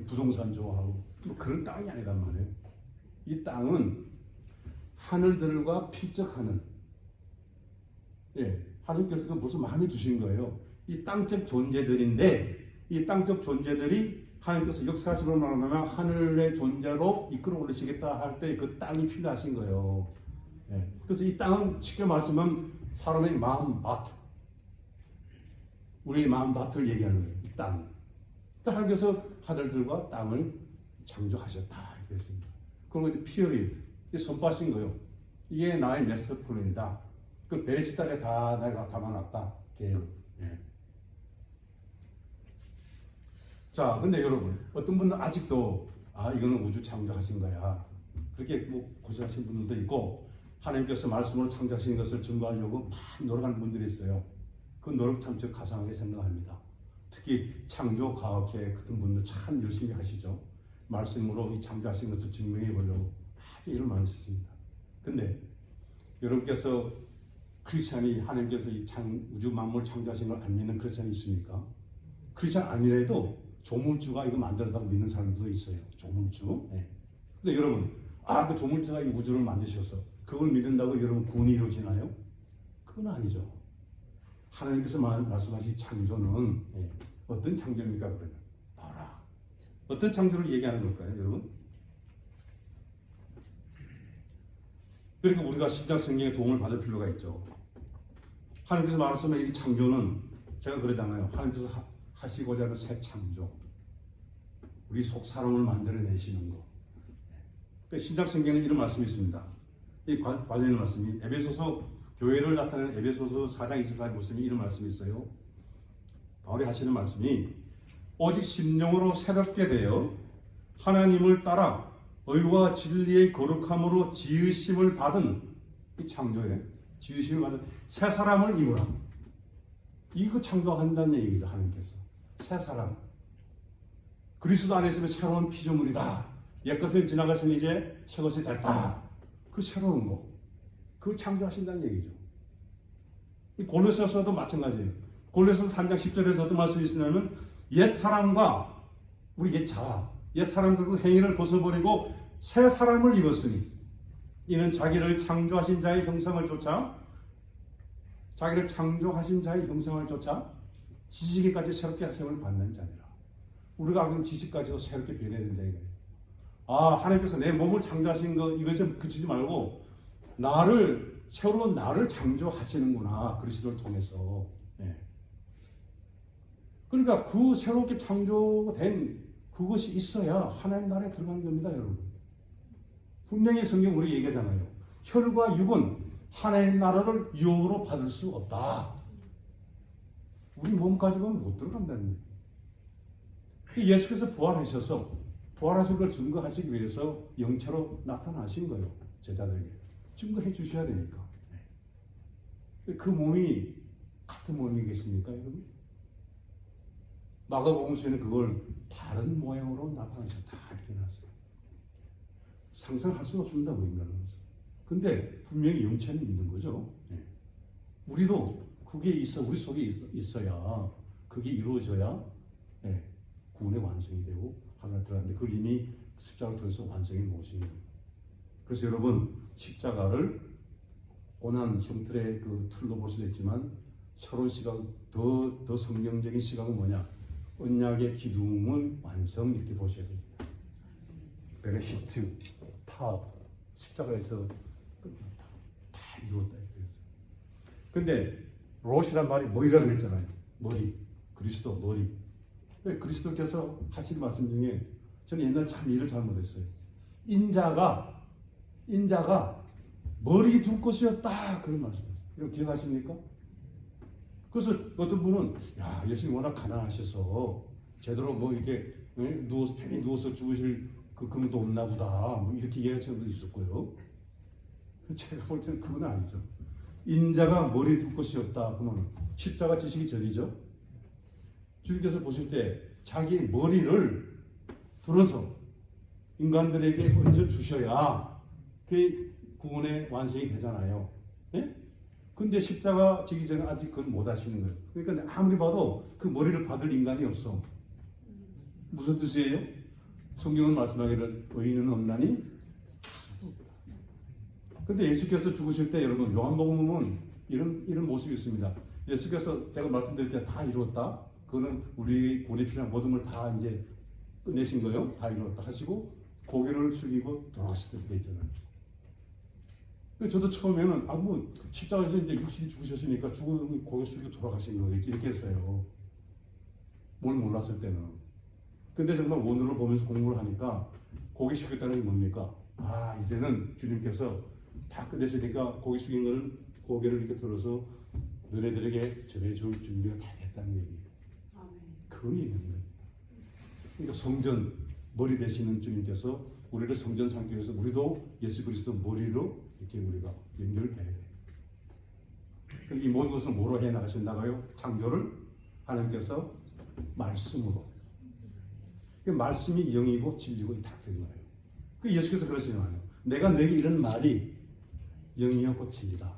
부동산 좋아하고. 뭐 그런 땅이 아니란 말이에요. 이 땅은 하늘들과 필적하는, 하나님께서 그 무슨 마음에 두신 거예요. 이 땅적 존재들인데, 이 땅적 존재들이 하나님께서 역사하시는 말하면 하늘의 존재로 이끌어 올리시겠다 할 때 그 땅이 필요하신 거예요. 그래서 이 땅은 쉽게 말씀하면 사람의 마음밭, 우리의 마음밭을 얘기하는 거예요. 이 땅. 하나님께서 하늘들과 땅을 창조하셨다 그랬습니다. 그리고 이제 피어리드, 선포하신 거예요. 이게 나의 마스터 플랜이다. 그 베레시탈에 다 내가 담아놨다. 계획. 자, 근데 여러분, 어떤 분은 아직도 이거는 우주 창조하신 거야. 그렇게 뭐 고생하신 분들도 있고, 하나님께서 말씀으로 창조하신 것을 증거하려고 많이 노력하는 분들이 있어요. 그 노력 참 저 가상하게 생각합니다. 특히 창조 과학회 같은 분들 참 열심히 하시죠. 말씀으로 이 창조하신 것을 증명해 보려고 아주 일을 많이 쓰십니다. 근데 여러분께서 크리스찬이 하나님께서 이 우주 만물 창조하신 걸 안 믿는 크리스찬이 있습니까? 크리스찬 아니래도 조물주가 이거 만들었다고 믿는 사람들도 있어요. 조물주. 근데 여러분, 그 조물주가 이 우주를 만드셨어. 그걸 믿는다고 여러분 구원이 이루어지나요? 그건 아니죠. 하나님께서 말씀하신 창조는 어떤 창조입니까? 그러면 봐라. 어떤 창조를 얘기하는 걸까요, 여러분? 그러니까 우리가 신약 성경의 도움을 받을 필요가 있죠. 하나님께서 말씀하신 이 창조는 제가 그러잖아요. 하나님께서 하시고자 하는 새 창조, 우리 속 사람을 만들어내시는 거. 신약 성경에 이런 말씀이 있습니다. 이 관련된 말씀이 에베소서, 교회를 나타내는 에베소서 4장 24절 보시면 이런 말씀이 있어요. 바울이 하시는 말씀이 오직 심령으로 새롭게 되어 하나님을 따라 의와 진리의 거룩함으로 지으심을 받은, 이 창조에 지으심을 받은 새 사람을 입으라. 이거 창조한다는 얘기죠. 하나님께서 새 사람, 그리스도 안에 있으면 새로운 피조물이다. 옛것을 지나갔으니 이제 새것이 됐다. 그 새로운 거, 그걸 창조하신다는 얘기죠. 이 골로새서도 마찬가지예요. 골로새서 3장 10절에서 어떤 말씀이 있으냐면 옛 사람과 우리 옛 사람과 그 행위를 벗어버리고 새 사람을 입었으니 이는 자기를 창조하신 자의 형상을 쫓아 지식에까지 새롭게 하심을 받는 자니라. 우리가 알고 있는 지식까지도 새롭게 변해야 된다 이거예요. 하나님께서 내 몸을 창조하신 거 이것에 그치지 말고 새로운 나를 창조하시는구나, 그리스도를 통해서. 그러니까 그 새롭게 창조된 그것이 있어야 하나님 나라에 들어가는 겁니다, 여러분. 분명히 성경 우리 얘기하잖아요. 혈과 육은 하나님 나라를 유업으로 받을 수 없다. 우리 몸 가지고는 못 들어간다는 거예요. 예수께서 부활하신 걸 증거하시기 위해서 영체로 나타나신 거예요. 제자들에게 증거해 주셔야 되니까. 그 몸이 같은 몸이겠습니까, 여러분? 마가복음서에는 그걸 다른 모양으로 나타나셨다 이렇게 나왔어요. 상상할 수 없습니다, 우리 인간으로서. 근데 분명히 영체는 있는 거죠. 우리도 그게 우리 속에 있어야, 그게 이루어져야 구원의 완성이 되고 하나님 들어가는데, 그걸 이미 십자가를 통해서 완성해 놓으신 거예요. 그래서 여러분, 십자가를 고난 형틀의 그 틀로 볼 수도 있지만, 새로운 시각, 더 성경적인 시각은 뭐냐? 언약의 기둥을 완성, 이렇게 보셔야 됩니다. 베레시트, 탑, 십자가에서 끝났다, 다 이루었다 그랬어요. 근데 롯이란 말이 머리라고 그랬잖아요. 머리, 그리스도 머리. 그리스도께서 하신 말씀 중에 저는 옛날에 참 일을 잘못했어요. 인자가 머리 둘 것이 없다 그런 말씀이에요. 이거 기억하십니까? 그래서 어떤 분은 야 예수님 워낙 가난하셔서 제대로 뭐 이렇게 누워서 편히 누워서 죽으실 그 금도 없나 보다 뭐 이렇게 얘기하시는 분도 있었고요. 제가 볼 때는 그건 아니죠. 인자가 머리 둘 것이 없다 그러면 십자가 지시기 전이죠. 주님께서 보실 때 자기 머리를 들어서 인간들에게 얹어 주셔야 그 구원의 완성이 되잖아요. 예? 근데 십자가 지기 전에 아직 그걸 못 하시는 거예요. 그러니까 아무리 봐도 그 머리를 받을 인간이 없어. 무슨 뜻이에요? 성경은 말씀하기를 의인은 없나니? 근데 예수께서 죽으실 때 여러분 요한복음은 이런 모습이 있습니다. 예수께서 제가 말씀드렸잖아요. 다 이루었다. 그거는 우리 구원에 필요한 모든 걸 다 이제 끝내신 거예요. 다 이루었다 하시고 고개를 숙이고 돌아가셨다고 되어 있잖아요. 저도 처음에는 뭐 십자가에서 이제 육신이 죽으셨으니까 죽으면 고개 숙이고 돌아가신 거겠지 이렇게 했어요. 뭘 몰랐을 때는. 근데 정말 원어를 보면서 공부를 하니까 고개 숙였다는 게 뭡니까? 아 이제는 주님께서 다 끝내시니까 고개 숙인 거는 고개를 이렇게 들어서 너네들에게 전해줄 준비가 다 됐다는 얘기예요. 그걸 얘기하는 거예요. 그러니까 성전 머리 되시는 주님께서 우리를 성전 삼기 위해서 우리도 예수 그리스도 머리로 이렇게 우리가 연결돼야 돼요. 이 모든 것을 뭐로 해 나가신다고요? 창조를 하나님께서 말씀으로. 그 말씀이 영이고 진리고 다 그런 거예요. 그 예수께서 그러시잖아요. 내가 너에게 이런 말이 영이었고 진리다.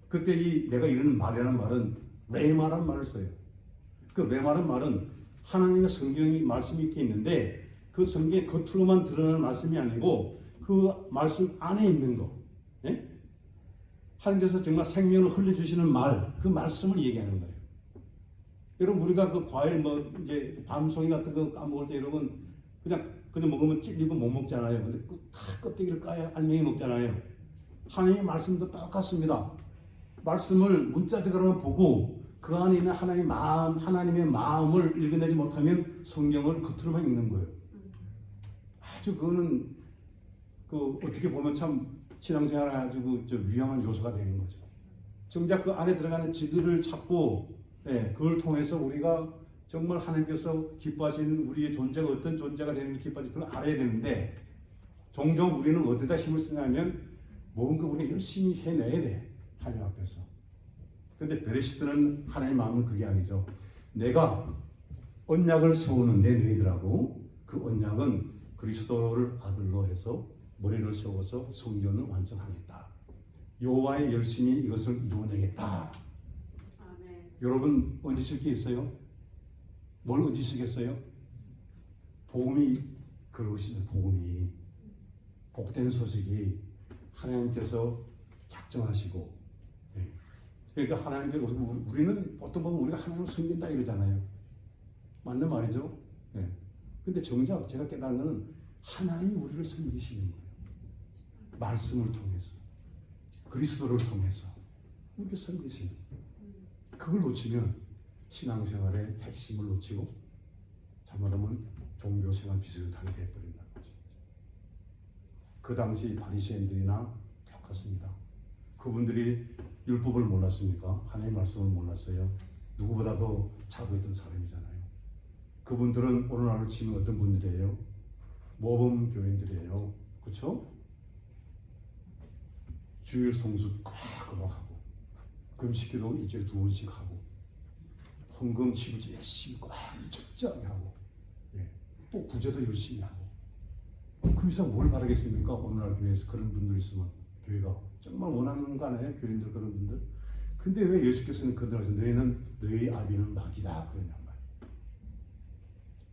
그때 이 내가 이런 말이라는 말은 레마라는 말을 써요. 그 레마라는 말은 하나님의 성경이 말씀이 이렇게 있는데 그 성경의 겉으로만 드러나는 말씀이 아니고 그 말씀 안에 있는 거. 예? 하나님께서 정말 생명을 흘려주시는 말, 그 말씀을 얘기하는 거예요. 여러분 우리가 그 과일 뭐 이제 밤송이 같은 거 까먹을 때 여러분 그냥 먹으면 찔리고 못 먹잖아요. 근데 다 껍데기를 까야 알맹이 먹잖아요. 하나님의 말씀도 똑같습니다. 말씀을 문자적으로 보고 그 안에 있는 하나님의 마음을 읽어내지 못하면 성경을 겉으로만 읽는 거예요. 아주 그거는 그 어떻게 보면 참 신앙생활에 아주 위험한 요소가 되는 거죠. 정작 그 안에 들어가는 지들을 찾고 그걸 통해서 우리가 정말 하나님께서 기뻐하시는 우리의 존재가 어떤 존재가 되는지 기뻐하시는 그걸 알아야 되는데 종종 우리는 어디다 힘을 쓰냐면 뭔가 우리가 열심히 해내야 돼. 하나님 앞에서. 근데 베레시트는 하나님의 마음은 그게 아니죠. 내가 언약을 세우는데 너희들하고 그 언약은 그리스도를 아들로 해서 머리를 세워서 성전을 완성하겠다. 여호와의 열심히 이것을 이루어내겠다. 아멘. 여러분 얹으실 게 있어요? 뭘 얹으시겠어요? 복음이 그러시면 복음이 복된 소식이 하나님께서 작정하시고 그러니까 하나님께서 우리는 보통 보면 우리가 하나님을 섬긴다 이러잖아요. 맞는 말이죠. 근데 정작 제가 깨달은 것은 하나님이 우리를 섬기시는 거예요. 말씀을 통해서 그리스도를 통해서 우리를 섬기시는 거예요. 그걸 놓치면 신앙생활의 핵심을 놓치고 잘못하면 종교생활 비슷하게 되어버린다는 거죠. 그 당시 바리새인들이나 똑같습니다. 그분들이 율법을 몰랐습니까? 하나님의 말씀을 몰랐어요. 누구보다도 자부했던 사람이잖아요. 그분들은 오늘날로 치면 어떤 분들이에요? 모범 교인들이에요. 그렇죠? 주일 성수 꼬박꼬박 하고 금식기도 일주일에 2번씩 하고 헌금 11조 열심히 꽉 철저하게 하고 또 구제도 열심히 하고 그 이상 뭘 바라겠습니까? 오늘날 교회에서 그런 분들 있으면 교회가 정말 원하는 거 아니에요? 교인들 그런 분들. 근데 왜 예수께서는 그들한테 너희는 너희 아비는 마귀다 그러냔 말이에요.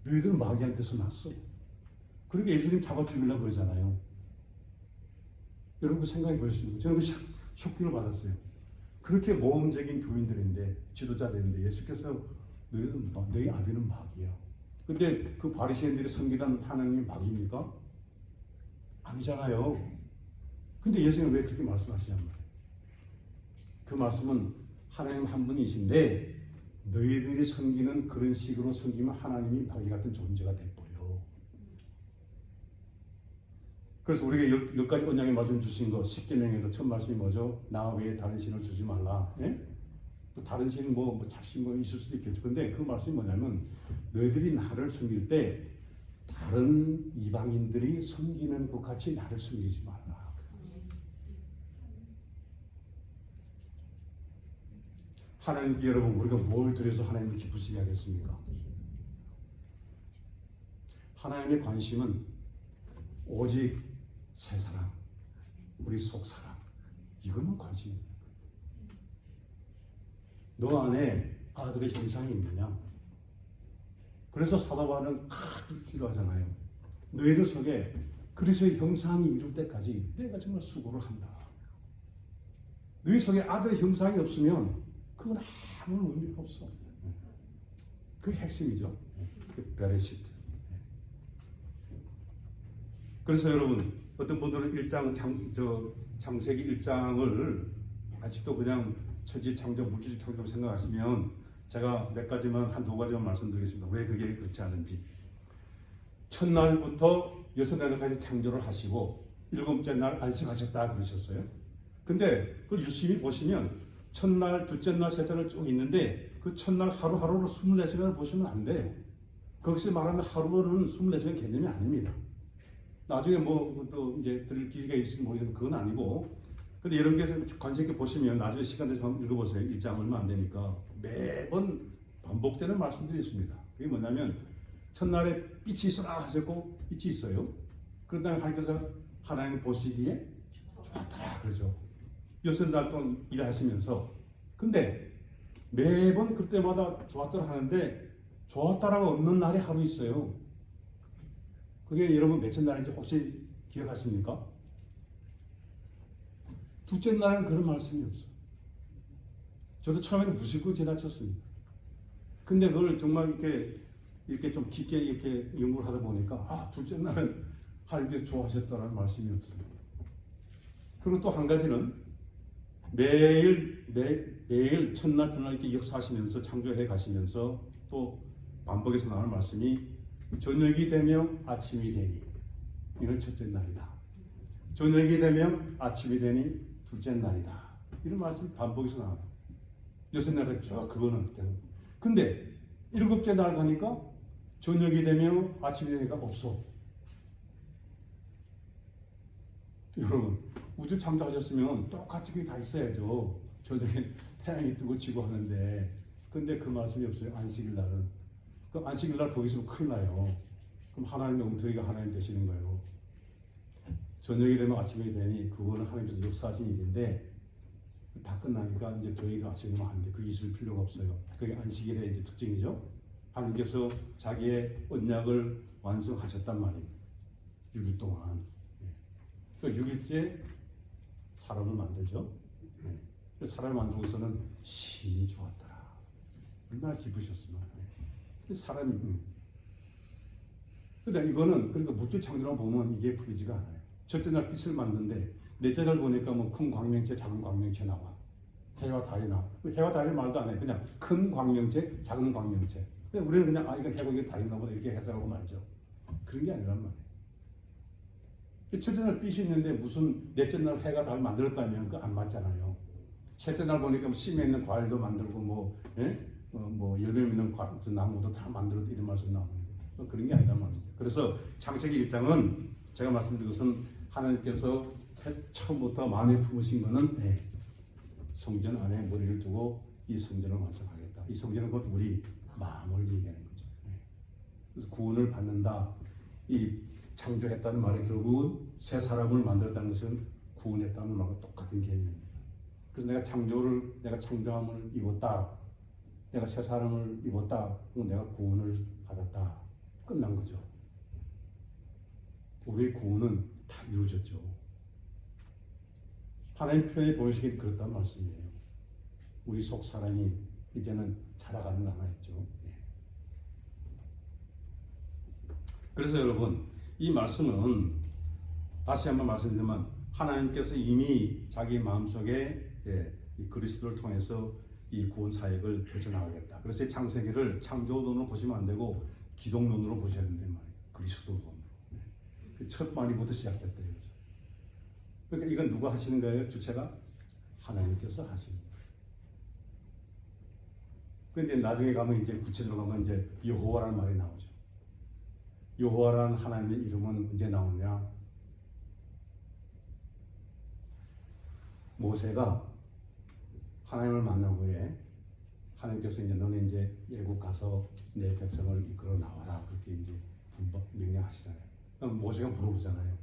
너희들은 마귀한테서 났어. 그러니까 예수님 잡아 죽이려고 그러잖아요. 여러분 그 생각해 보셨습니까? 저는 그 쇼킹을 받았어요. 그렇게 모험적인 교인들인데 지도자들인데 예수께서 너희들은 너희 아비는 마귀야. 근데 그 바리새인들이 섬기던 하나님이 마귀입니까? 아니잖아요. 근데 예수님은 왜 그렇게 말씀하시냔 말이에요. 그 말씀은 하나님 한 분이신데 너희들이 섬기는 그런 식으로 섬기면 하나님이 마귀 같은 존재가 돼버려. 그래서 우리가 10가지 언약의 말씀 주신 거 10계명에도 첫 말씀이 뭐죠? 나 외에 다른 신을 두지 말라. 예? 다른 신 뭐 잡신 뭐 있을 수도 있겠죠. 근데 그 말씀이 뭐냐면 너희들이 나를 섬길 때 다른 이방인들이 섬기는 것 같이 나를 섬기지 말라. 하나님께 여러분 우리가 뭘 드려서 하나님을 기쁘시게 하겠습니까? 하나님의 관심은 오직 새 사랑, 우리 속 사랑, 이것만 관심입니다. 너 안에 아들의 형상이 있느냐? 그래서 사도 바울은 기도하잖아요. 너희들 속에 그리스도의 형상이 이룰 때까지 내가 정말 수고를 한다. 너희 속에 아들의 형상이 없으면 그건 아무 의미가 없어. 그게 핵심이죠. 베레시트. 그래서 여러분 어떤 분들은 창세기 1장을 아직도 그냥 천지 창조, 물질 창조로 생각하시면 제가 몇 가지만 한두 가지만 말씀드리겠습니다. 왜 그게 그렇지 않은지. 첫날부터 여섯 날까지 창조를 하시고 일곱째 날 안식하셨다 그러셨어요. 근데 그걸 유심히 보시면 첫날, 둘째 날, 셋째 날 쭉 있는데 그 첫날 하루하루로 24시간을 보시면 안 돼요. 거기서 말하는 하루는 24시간 개념이 아닙니다. 나중에 뭐 또 이제 들을 기회가 있으면 모르겠지만 그건 아니고, 근데 여러분께서 관심 있게 보시면 나중에 시간 되서 한번 읽어보세요. 1장 얼마 안 되니까 매번 반복되는 말씀들이 있습니다. 그게 뭐냐면 첫날에 빛이 있어라 하셨고 빛이 있어요. 그런 다음에 하나님께서 하나님 보시기에 좋았더라 그러죠. 여섯 날 동안 일하시면서. 근데 매번 그때마다 좋았더라 하는데 좋았다라가 없는 날이 하루 있어요. 그게 여러분 몇째 날인지 혹시 기억하십니까? 둘째 날은 그런 말씀이 없어요. 저도 처음에는 무심코 지나쳤습니다. 근데 그걸 정말 이렇게 좀 깊게 이렇게 연구를 하다 보니까 둘째 날은 하나님께서 좋아하셨다는 말씀이 없어요. 그리고 또 한 가지는 매일 첫날 첫날 이렇게 역사하시면서 창조해 가시면서 또 반복해서 나오는 말씀이 저녁이 되면 아침이 되니 이건 첫째 날이다. 저녁이 되면 아침이 되니 둘째 날이다. 이런 말씀이 반복해서 나와요. 여섯 날까지 쭉 그거는 계속. 근데 일곱째 날 가니까 저녁이 되면 아침이 되니까 없어. 여러분 우주 창조하셨으면 똑같이 그게 다 있어야죠. 저녁에 태양이 뜨고 지고 하는데 근데 그 말씀이 없어요. 안식일 날은. 그럼 안식일 날 거기 있으면 큰일 나요. 그럼 하나님의 엉터리가 하나님 되시는 거예요. 저녁이 되면 아침이 되니 그거는 하나님께서 역사하신 일인데 다 끝나니까 이제 저희가 아침이면 안 돼. 그게 있을 필요가 없어요. 그게 안식일의 이제 특징이죠. 하나님께서 자기의 언약을 완성하셨단 말이에요. 6일 동안. 그 6일째 사람을 만들죠. 사람을 만들고서는 심히 좋았더라. 얼마나 기쁘셨으면. 사람이. 근데 이거는 그러니까 물질 창조라고 보면 이게 풀리지가 않아요. 첫째 날 빛을 만드는데 넷째 날 보니까 뭐 큰 광명체, 작은 광명체 나와. 해와 달이 나와. 해와 달이 말도 안 해. 그냥 큰 광명체, 작은 광명체. 우리는 그냥 이건 해고 이게 달인가 보다 이렇게 해석하고 말죠. 그런 게 아니란 말이에요. 첫째 날 빛이 있는데 무슨 넷째 날 해가 달 만들었다면 그거 안 맞잖아요. 셋째 날 보니까 심에 있는 과일도 만들고 뭐 열매 있는 나무도 다 만들었다 이런 말씀 나오는데 그런 게 아니란 말입니다. 그래서 창세기 1장은 제가 말씀드린 것은 하나님께서 처음부터 마음에 품으신 것은 성전 안에 머리를 두고 이 성전을 완성하겠다. 이 성전은 곧 우리 마음을 얘기하는 거죠. 그래서 구원을 받는다. 이 창조했다는 말이 결국은 새 사람을 만들었다는 것은 구원했다는 말과 똑같은 개념입니다. 그래서 내가 창조함을 입었다. 내가 새 사람을 입었다. 그럼 내가 구원을 받았다. 끝난 거죠. 우리의 구원은 다 이루어졌죠. 하나님 편에 보시기에 그렇다는 말씀이에요. 우리 속 사람이 이제는 자라가는 나라였죠. 그래서 여러분 이 말씀은 다시 한번 말씀드리지만 하나님께서 이미 자기 마음속에 그리스도를 통해서 이 구원 사역을 펼쳐나가겠다. 그래서 이 창세기를 창조론으로 보시면 안 되고 기독론으로 보셔야 된단 말이에요. 그리스도론으로. 네. 첫 마디부터 시작됐다 이거죠. 그러니까 이건 누가 하시는 거예요? 주체가 하나님께서 하시는 거예요. 근데 나중에 가면 이제 구체적으로 가면 이제 여호와라는 말이 나오죠. 여호와라는 하나님의 이름은 언제 나오냐? 모세가 하나님을 만난 후에 하나님께서 이제 너는 이제 애국 가서 내 백성을 이끌어 나와라 그렇게 이제 명령하시잖아요. 그럼 모세가 물어보잖아요.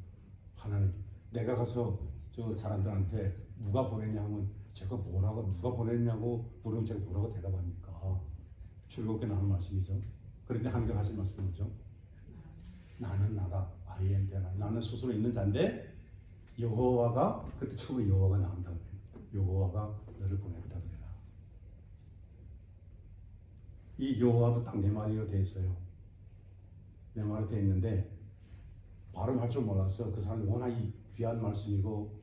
하나님, 내가 가서 저 사람들한테 누가 보냈냐 하면 제가 뭐라고 누가 보냈냐고 물으면 제가 뭐라고 대답합니까? 즐겁게 나오는 말씀이죠. 그런데 하나님께서 하신 말씀은 뭐죠? 나는 나다. I am that I am. 나는 스스로 있는 자인데 여호와가 그때 처음에 여호와가 나온다 그래요. 여호와가 너를 보냈다 그래라. 이 여호와도 딱 네 마디로 돼 있어요. 네 마디로 돼 있는데 발음할 줄 몰랐어. 그 사람이 워낙 이 귀한 말씀이고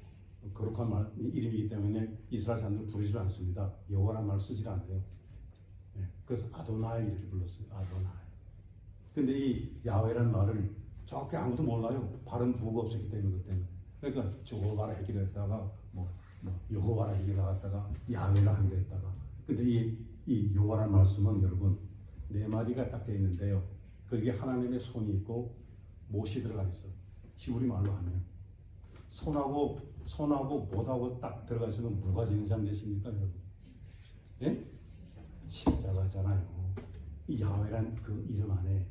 거룩한 이름이기 때문에 이스라엘 사람들 부르지도 않습니다. 여호와라는 말 쓰질 않아요. 네. 그래서 아도나이 이렇게 불렀어요. 아도나이. 근데 이 야훼라는 말을 정확히 아무도 몰라요. 발음 부호가 없었기 때문에 그때는. 그러니까 여호와라 하기로 했다가 뭐 여호와라 하기로 했다가 야훼라 하기로 했다가. 근데 이 여호와라는 말씀은 여러분 네 마디가 딱 돼 있는데요. 거기에 하나님의 손이 있고 못이 들어가 있어. 히브리 말로 하면 손하고 못하고 딱 들어가 있으면 뭐가 인상 되십니까, 여러분? 예? 십자가잖아요. 이 야훼란 그 이름 안에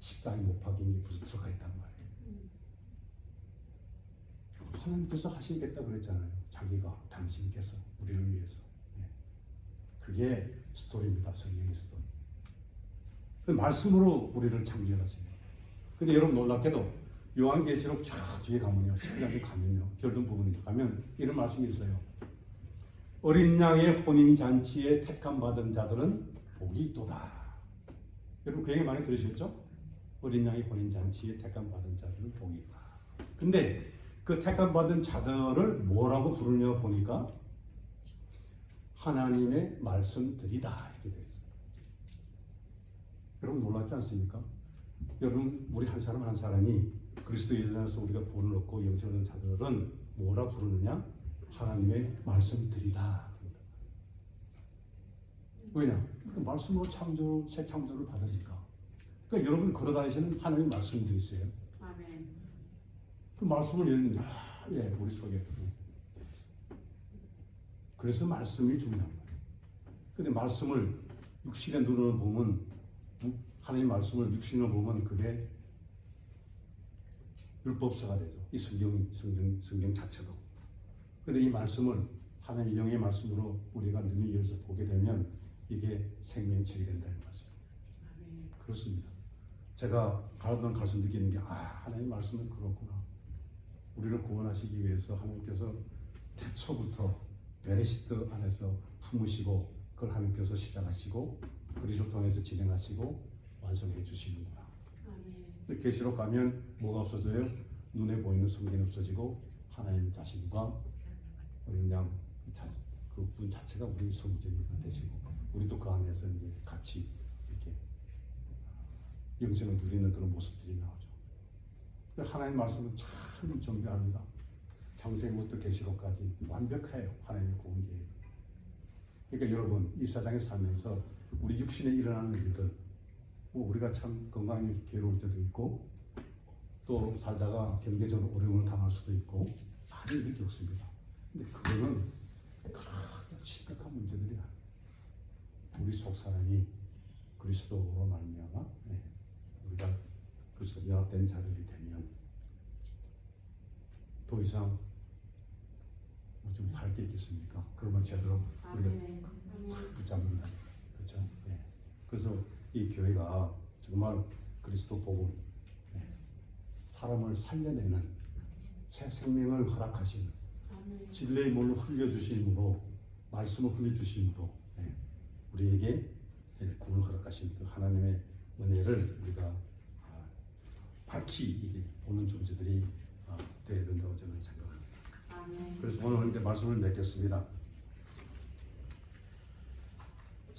십자가에 못 박힌 게 무슨 들어가 있단 말이에요. 하나님께서 하시겠다 그랬잖아요. 자기가 당신께서 우리를 위해서. 예. 그게 스토리입니다. 성경의 스토리. 그 말씀으로 우리를 창조하십니다. 근데 여러분 놀랍게도 요한계시록 저 뒤에 가면요, 12장에 가면요, 결론 부분에 가면 이런 말씀이 있어요. 어린 양의 혼인 잔치에 택함 받은 자들은 복이 있도다. 여러분 그 얘기 많이 들으셨죠? 어린 양의 혼인 잔치에 택함 받은 자들은 복이 있다. 근데 그 택함 받은 자들을 뭐라고 부르냐 보니까 하나님의 말씀들이다 이렇게 되어 있어요. 여러분 놀랍지 않습니까? 여러분 우리 한 사람 한 사람이 그리스도 예수에서 우리가 구원을 얻고 영생을 얻은 자들은 뭐라 부르느냐? 하나님의 말씀들이다. 왜냐? 그 말씀으로 새 창조를 받으니까. 그러니까 여러분이 걸어다니시는 하나님의 말씀들이 있어요. 아멘. 그 말씀을 읽는 우리 속에. 그래서 말씀이 중요한 거예요. 근데 말씀을 육신의 눈으로 보면 하나님의 말씀을 육신으로 보면 그게 율법서가 되죠. 이 성경 자체도. 그런데 이 말씀을 하나님의 영의 말씀으로 우리가 눈이 열려서 보게 되면 이게 생명책이 된다는 말씀. 그렇습니다. 제가 가면 갈수록 느끼는 게 하나님의 말씀은 그렇구나. 우리를 구원하시기 위해서 하나님께서 태초부터 베레시트 안에서 품으시고 그걸 하나님께서 시작하시고 그리스도 통해서 진행하시고 완성해 주시는구나. 근데 계시록 가면 뭐가 없어져요? 눈에 보이는 성경이 없어지고 하나님 자신과 어린 양 그분 자체가 우리 성전이가 되시고 우리도 그 안에서 이제 같이 이렇게 영생을 누리는 그런 모습들이 나오죠. 하나님 말씀은 참 정교합니다. 창세기부터 계시록까지 완벽해요. 하나님의 구원 계획. 그러니까 여러분 이 세상에 살면서 우리 육신에 일어나는 일들 우리가 참 건강이 괴로울 때도 있고 또 살다가 경제적으로 어려움을 당할 수도 있고 많은 일이 겪습니다. 근데 그거는 그렇게 심각한 문제들이 아니에요. 우리 속 사람이 그리스도로 말미암아 우리가 그리스도 연합된 자들이 되면 더 이상 좀 밝게 있겠습니까? 그러면 제대로 우리가 붙잡는다. 그렇죠? 네. 그래서 이 교회가 정말 그리스도 복음, 사람을 살려내는 새 생명을 허락하시는 진리의 물을 흘려주심으로 말씀을 흘려주심으로 우리에게 구원을 허락하신 그 하나님의 은혜를 우리가 밝히 이게 보는 존재들이 되어야 된다고 저는 생각합니다. 그래서 오늘 이제 말씀을 맺겠습니다.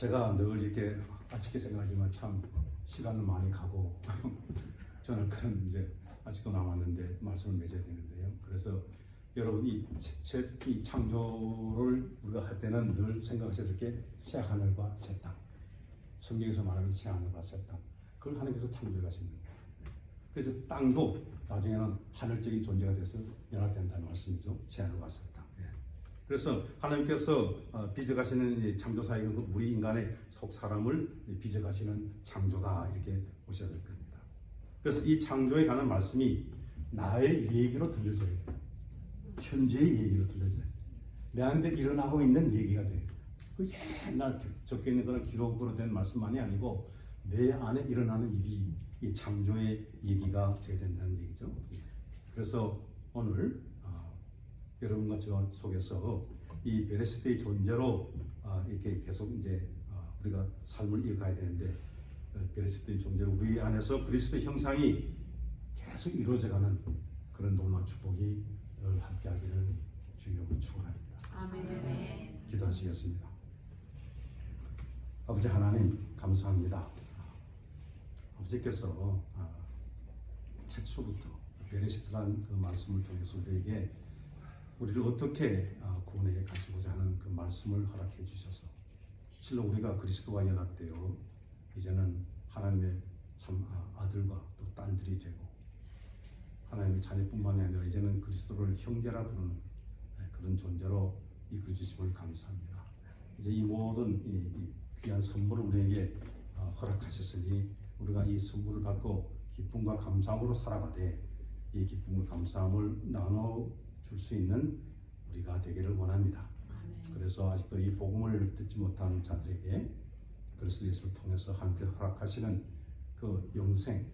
제가 늘 이렇게 아쉽게 생각하지만 참 시간은 많이 가고 저는 그런 이제 아직도 남았는데 말씀을 맺어야 되는데요. 그래서 여러분 이 창조를 우리가 할 때는 늘 생각하셔야 될 게 새 하늘과 새 땅. 성경에서 말하는 새 하늘과 새 땅. 그걸 하나님께서 창조해 가신 거예요. 그래서 땅도 나중에는 하늘적인 존재가 돼서 연합된다는 말씀이죠. 새 하늘과 새 땅. 예. 그래서 하나님께서 빚어가시는 이 창조사역은 우리 인간의 속 사람을 빚어가시는 창조다 이렇게 보셔야 될 겁니다. 그래서 이 창조에 관한 말씀이 나의 얘기로 들려져야 돼요. 현재의 얘기로 들려져요. 내 안에 일어나고 있는 얘기가 돼요. 그 옛날 적혀 있는 그런 기록으로 된 말씀만이 아니고 내 안에 일어나는 일이 이 창조의 얘기가 돼야 된다는 얘기죠. 그래서 오늘 여러분과 저 속에서 이 베레스트의 존재로 이렇게 계속 이제 우리가 삶을 이어가야 되는데 베레스트의 존재로 우리 안에서 그리스도의 형상이 계속 이루어져가는 그런 놀라운 축복이 함께하기를 주님으로 축원합니다. 아멘. 기도하시겠습니다. 아버지 하나님 감사합니다. 아버지께서 태초부터 베레시트라는 그 말씀을 통해서 우리에게 우리를 어떻게 구원해 가시고자 하는 그 말씀을 허락해 주셔서 실로 우리가 그리스도와 연합되어 이제는 하나님의 참 아들과 또 딸들이 되고 하나님의 자녀뿐만이 아니라 이제는 그리스도를 형제라 부르는 그런 존재로 이끌어 주심을 감사합니다. 이제 이 모든 이 귀한 선물을 우리에게 허락하셨으니 우리가 이 선물을 받고 기쁨과 감사함으로 살아가되 이 기쁨과 감사함을 나눠 줄 수 있는 우리가 되기를 원합니다. 그래서 아직도 이 복음을 듣지 못한 자들에게 그리스도 예수를 통해서 함께 허락하시는 그 영생,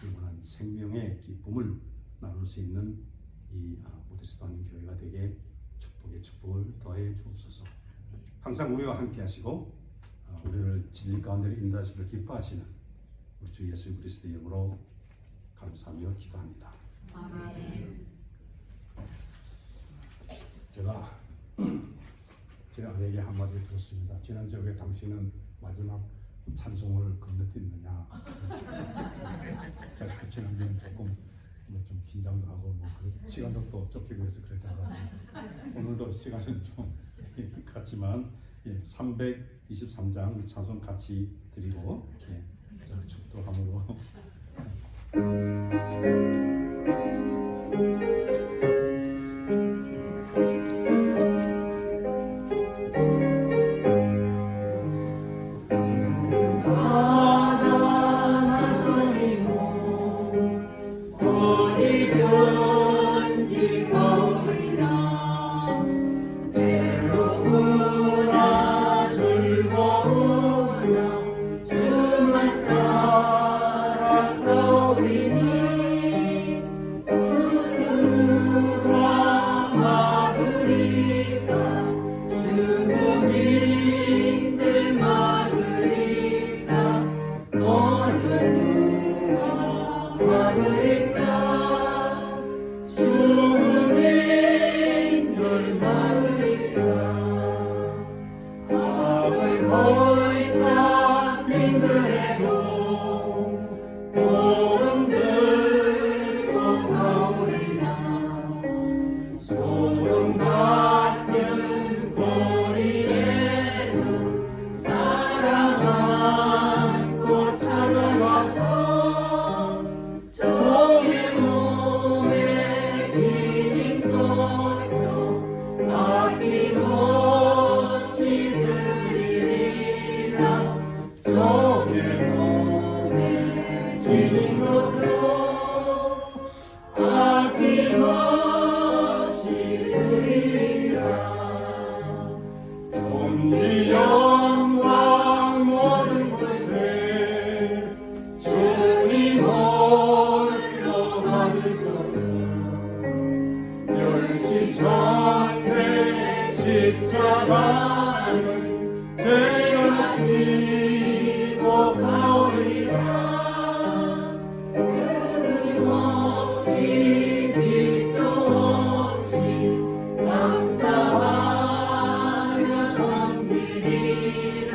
영원한 생명의 기쁨을 나눌 수 있는 이 모데스트 하나님 교회가 되게 축복의 축복을 더해 주옵소서. 항상 우리와 함께 하시고 우리를 진리 가운데 인도하시기를 기뻐하시는 우리 주 예수 그리스도의 이름으로 감사하며 기도합니다. 아멘. 제가 아내에게 한마디 들었습니다. 지난주에 왜 당신은 마지막 찬송을 건너뛰느냐. 제가 지난주에는 조금 좀 긴장도 하고 그 시간도 또 쫓기고 해서 그랬던 것 같습니다. 오늘도 시간은 좀 같지만 323장 찬송 같이 드리고 축도함으로 십자가는 제가 지고 가오리라. 끊임없이 빛도 없이 감사하며 섬기리라.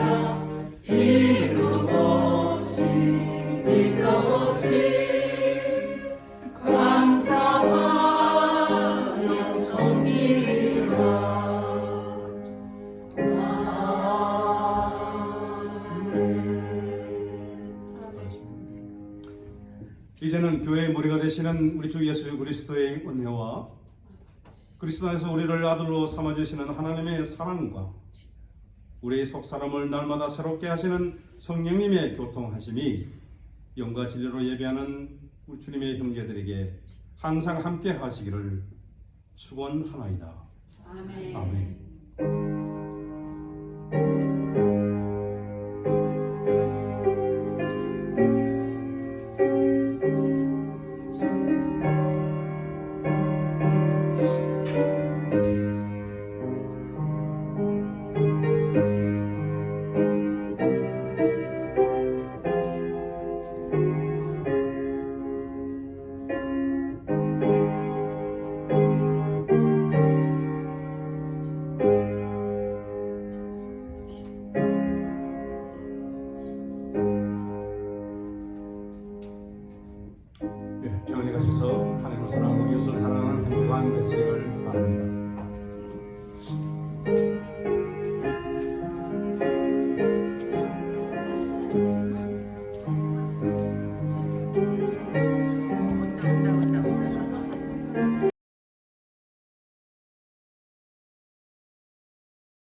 되시는 우리 주 예수 그리스도의 은혜와 그리스도 안에서 우리를 아들로 삼아주시는 하나님의 사랑과 우리의 속사람을 날마다 새롭게 하시는 성령님의 교통하심이 영과 진리로 예배하는 우리 주님의 형제들에게 항상 함께 하시기를 축원하나이다. 아멘. 아멘. 네, 평안히 가셔서 하나님을 사랑하고 이웃을 사랑하는 한 주간 되시기를 바랍니다. 주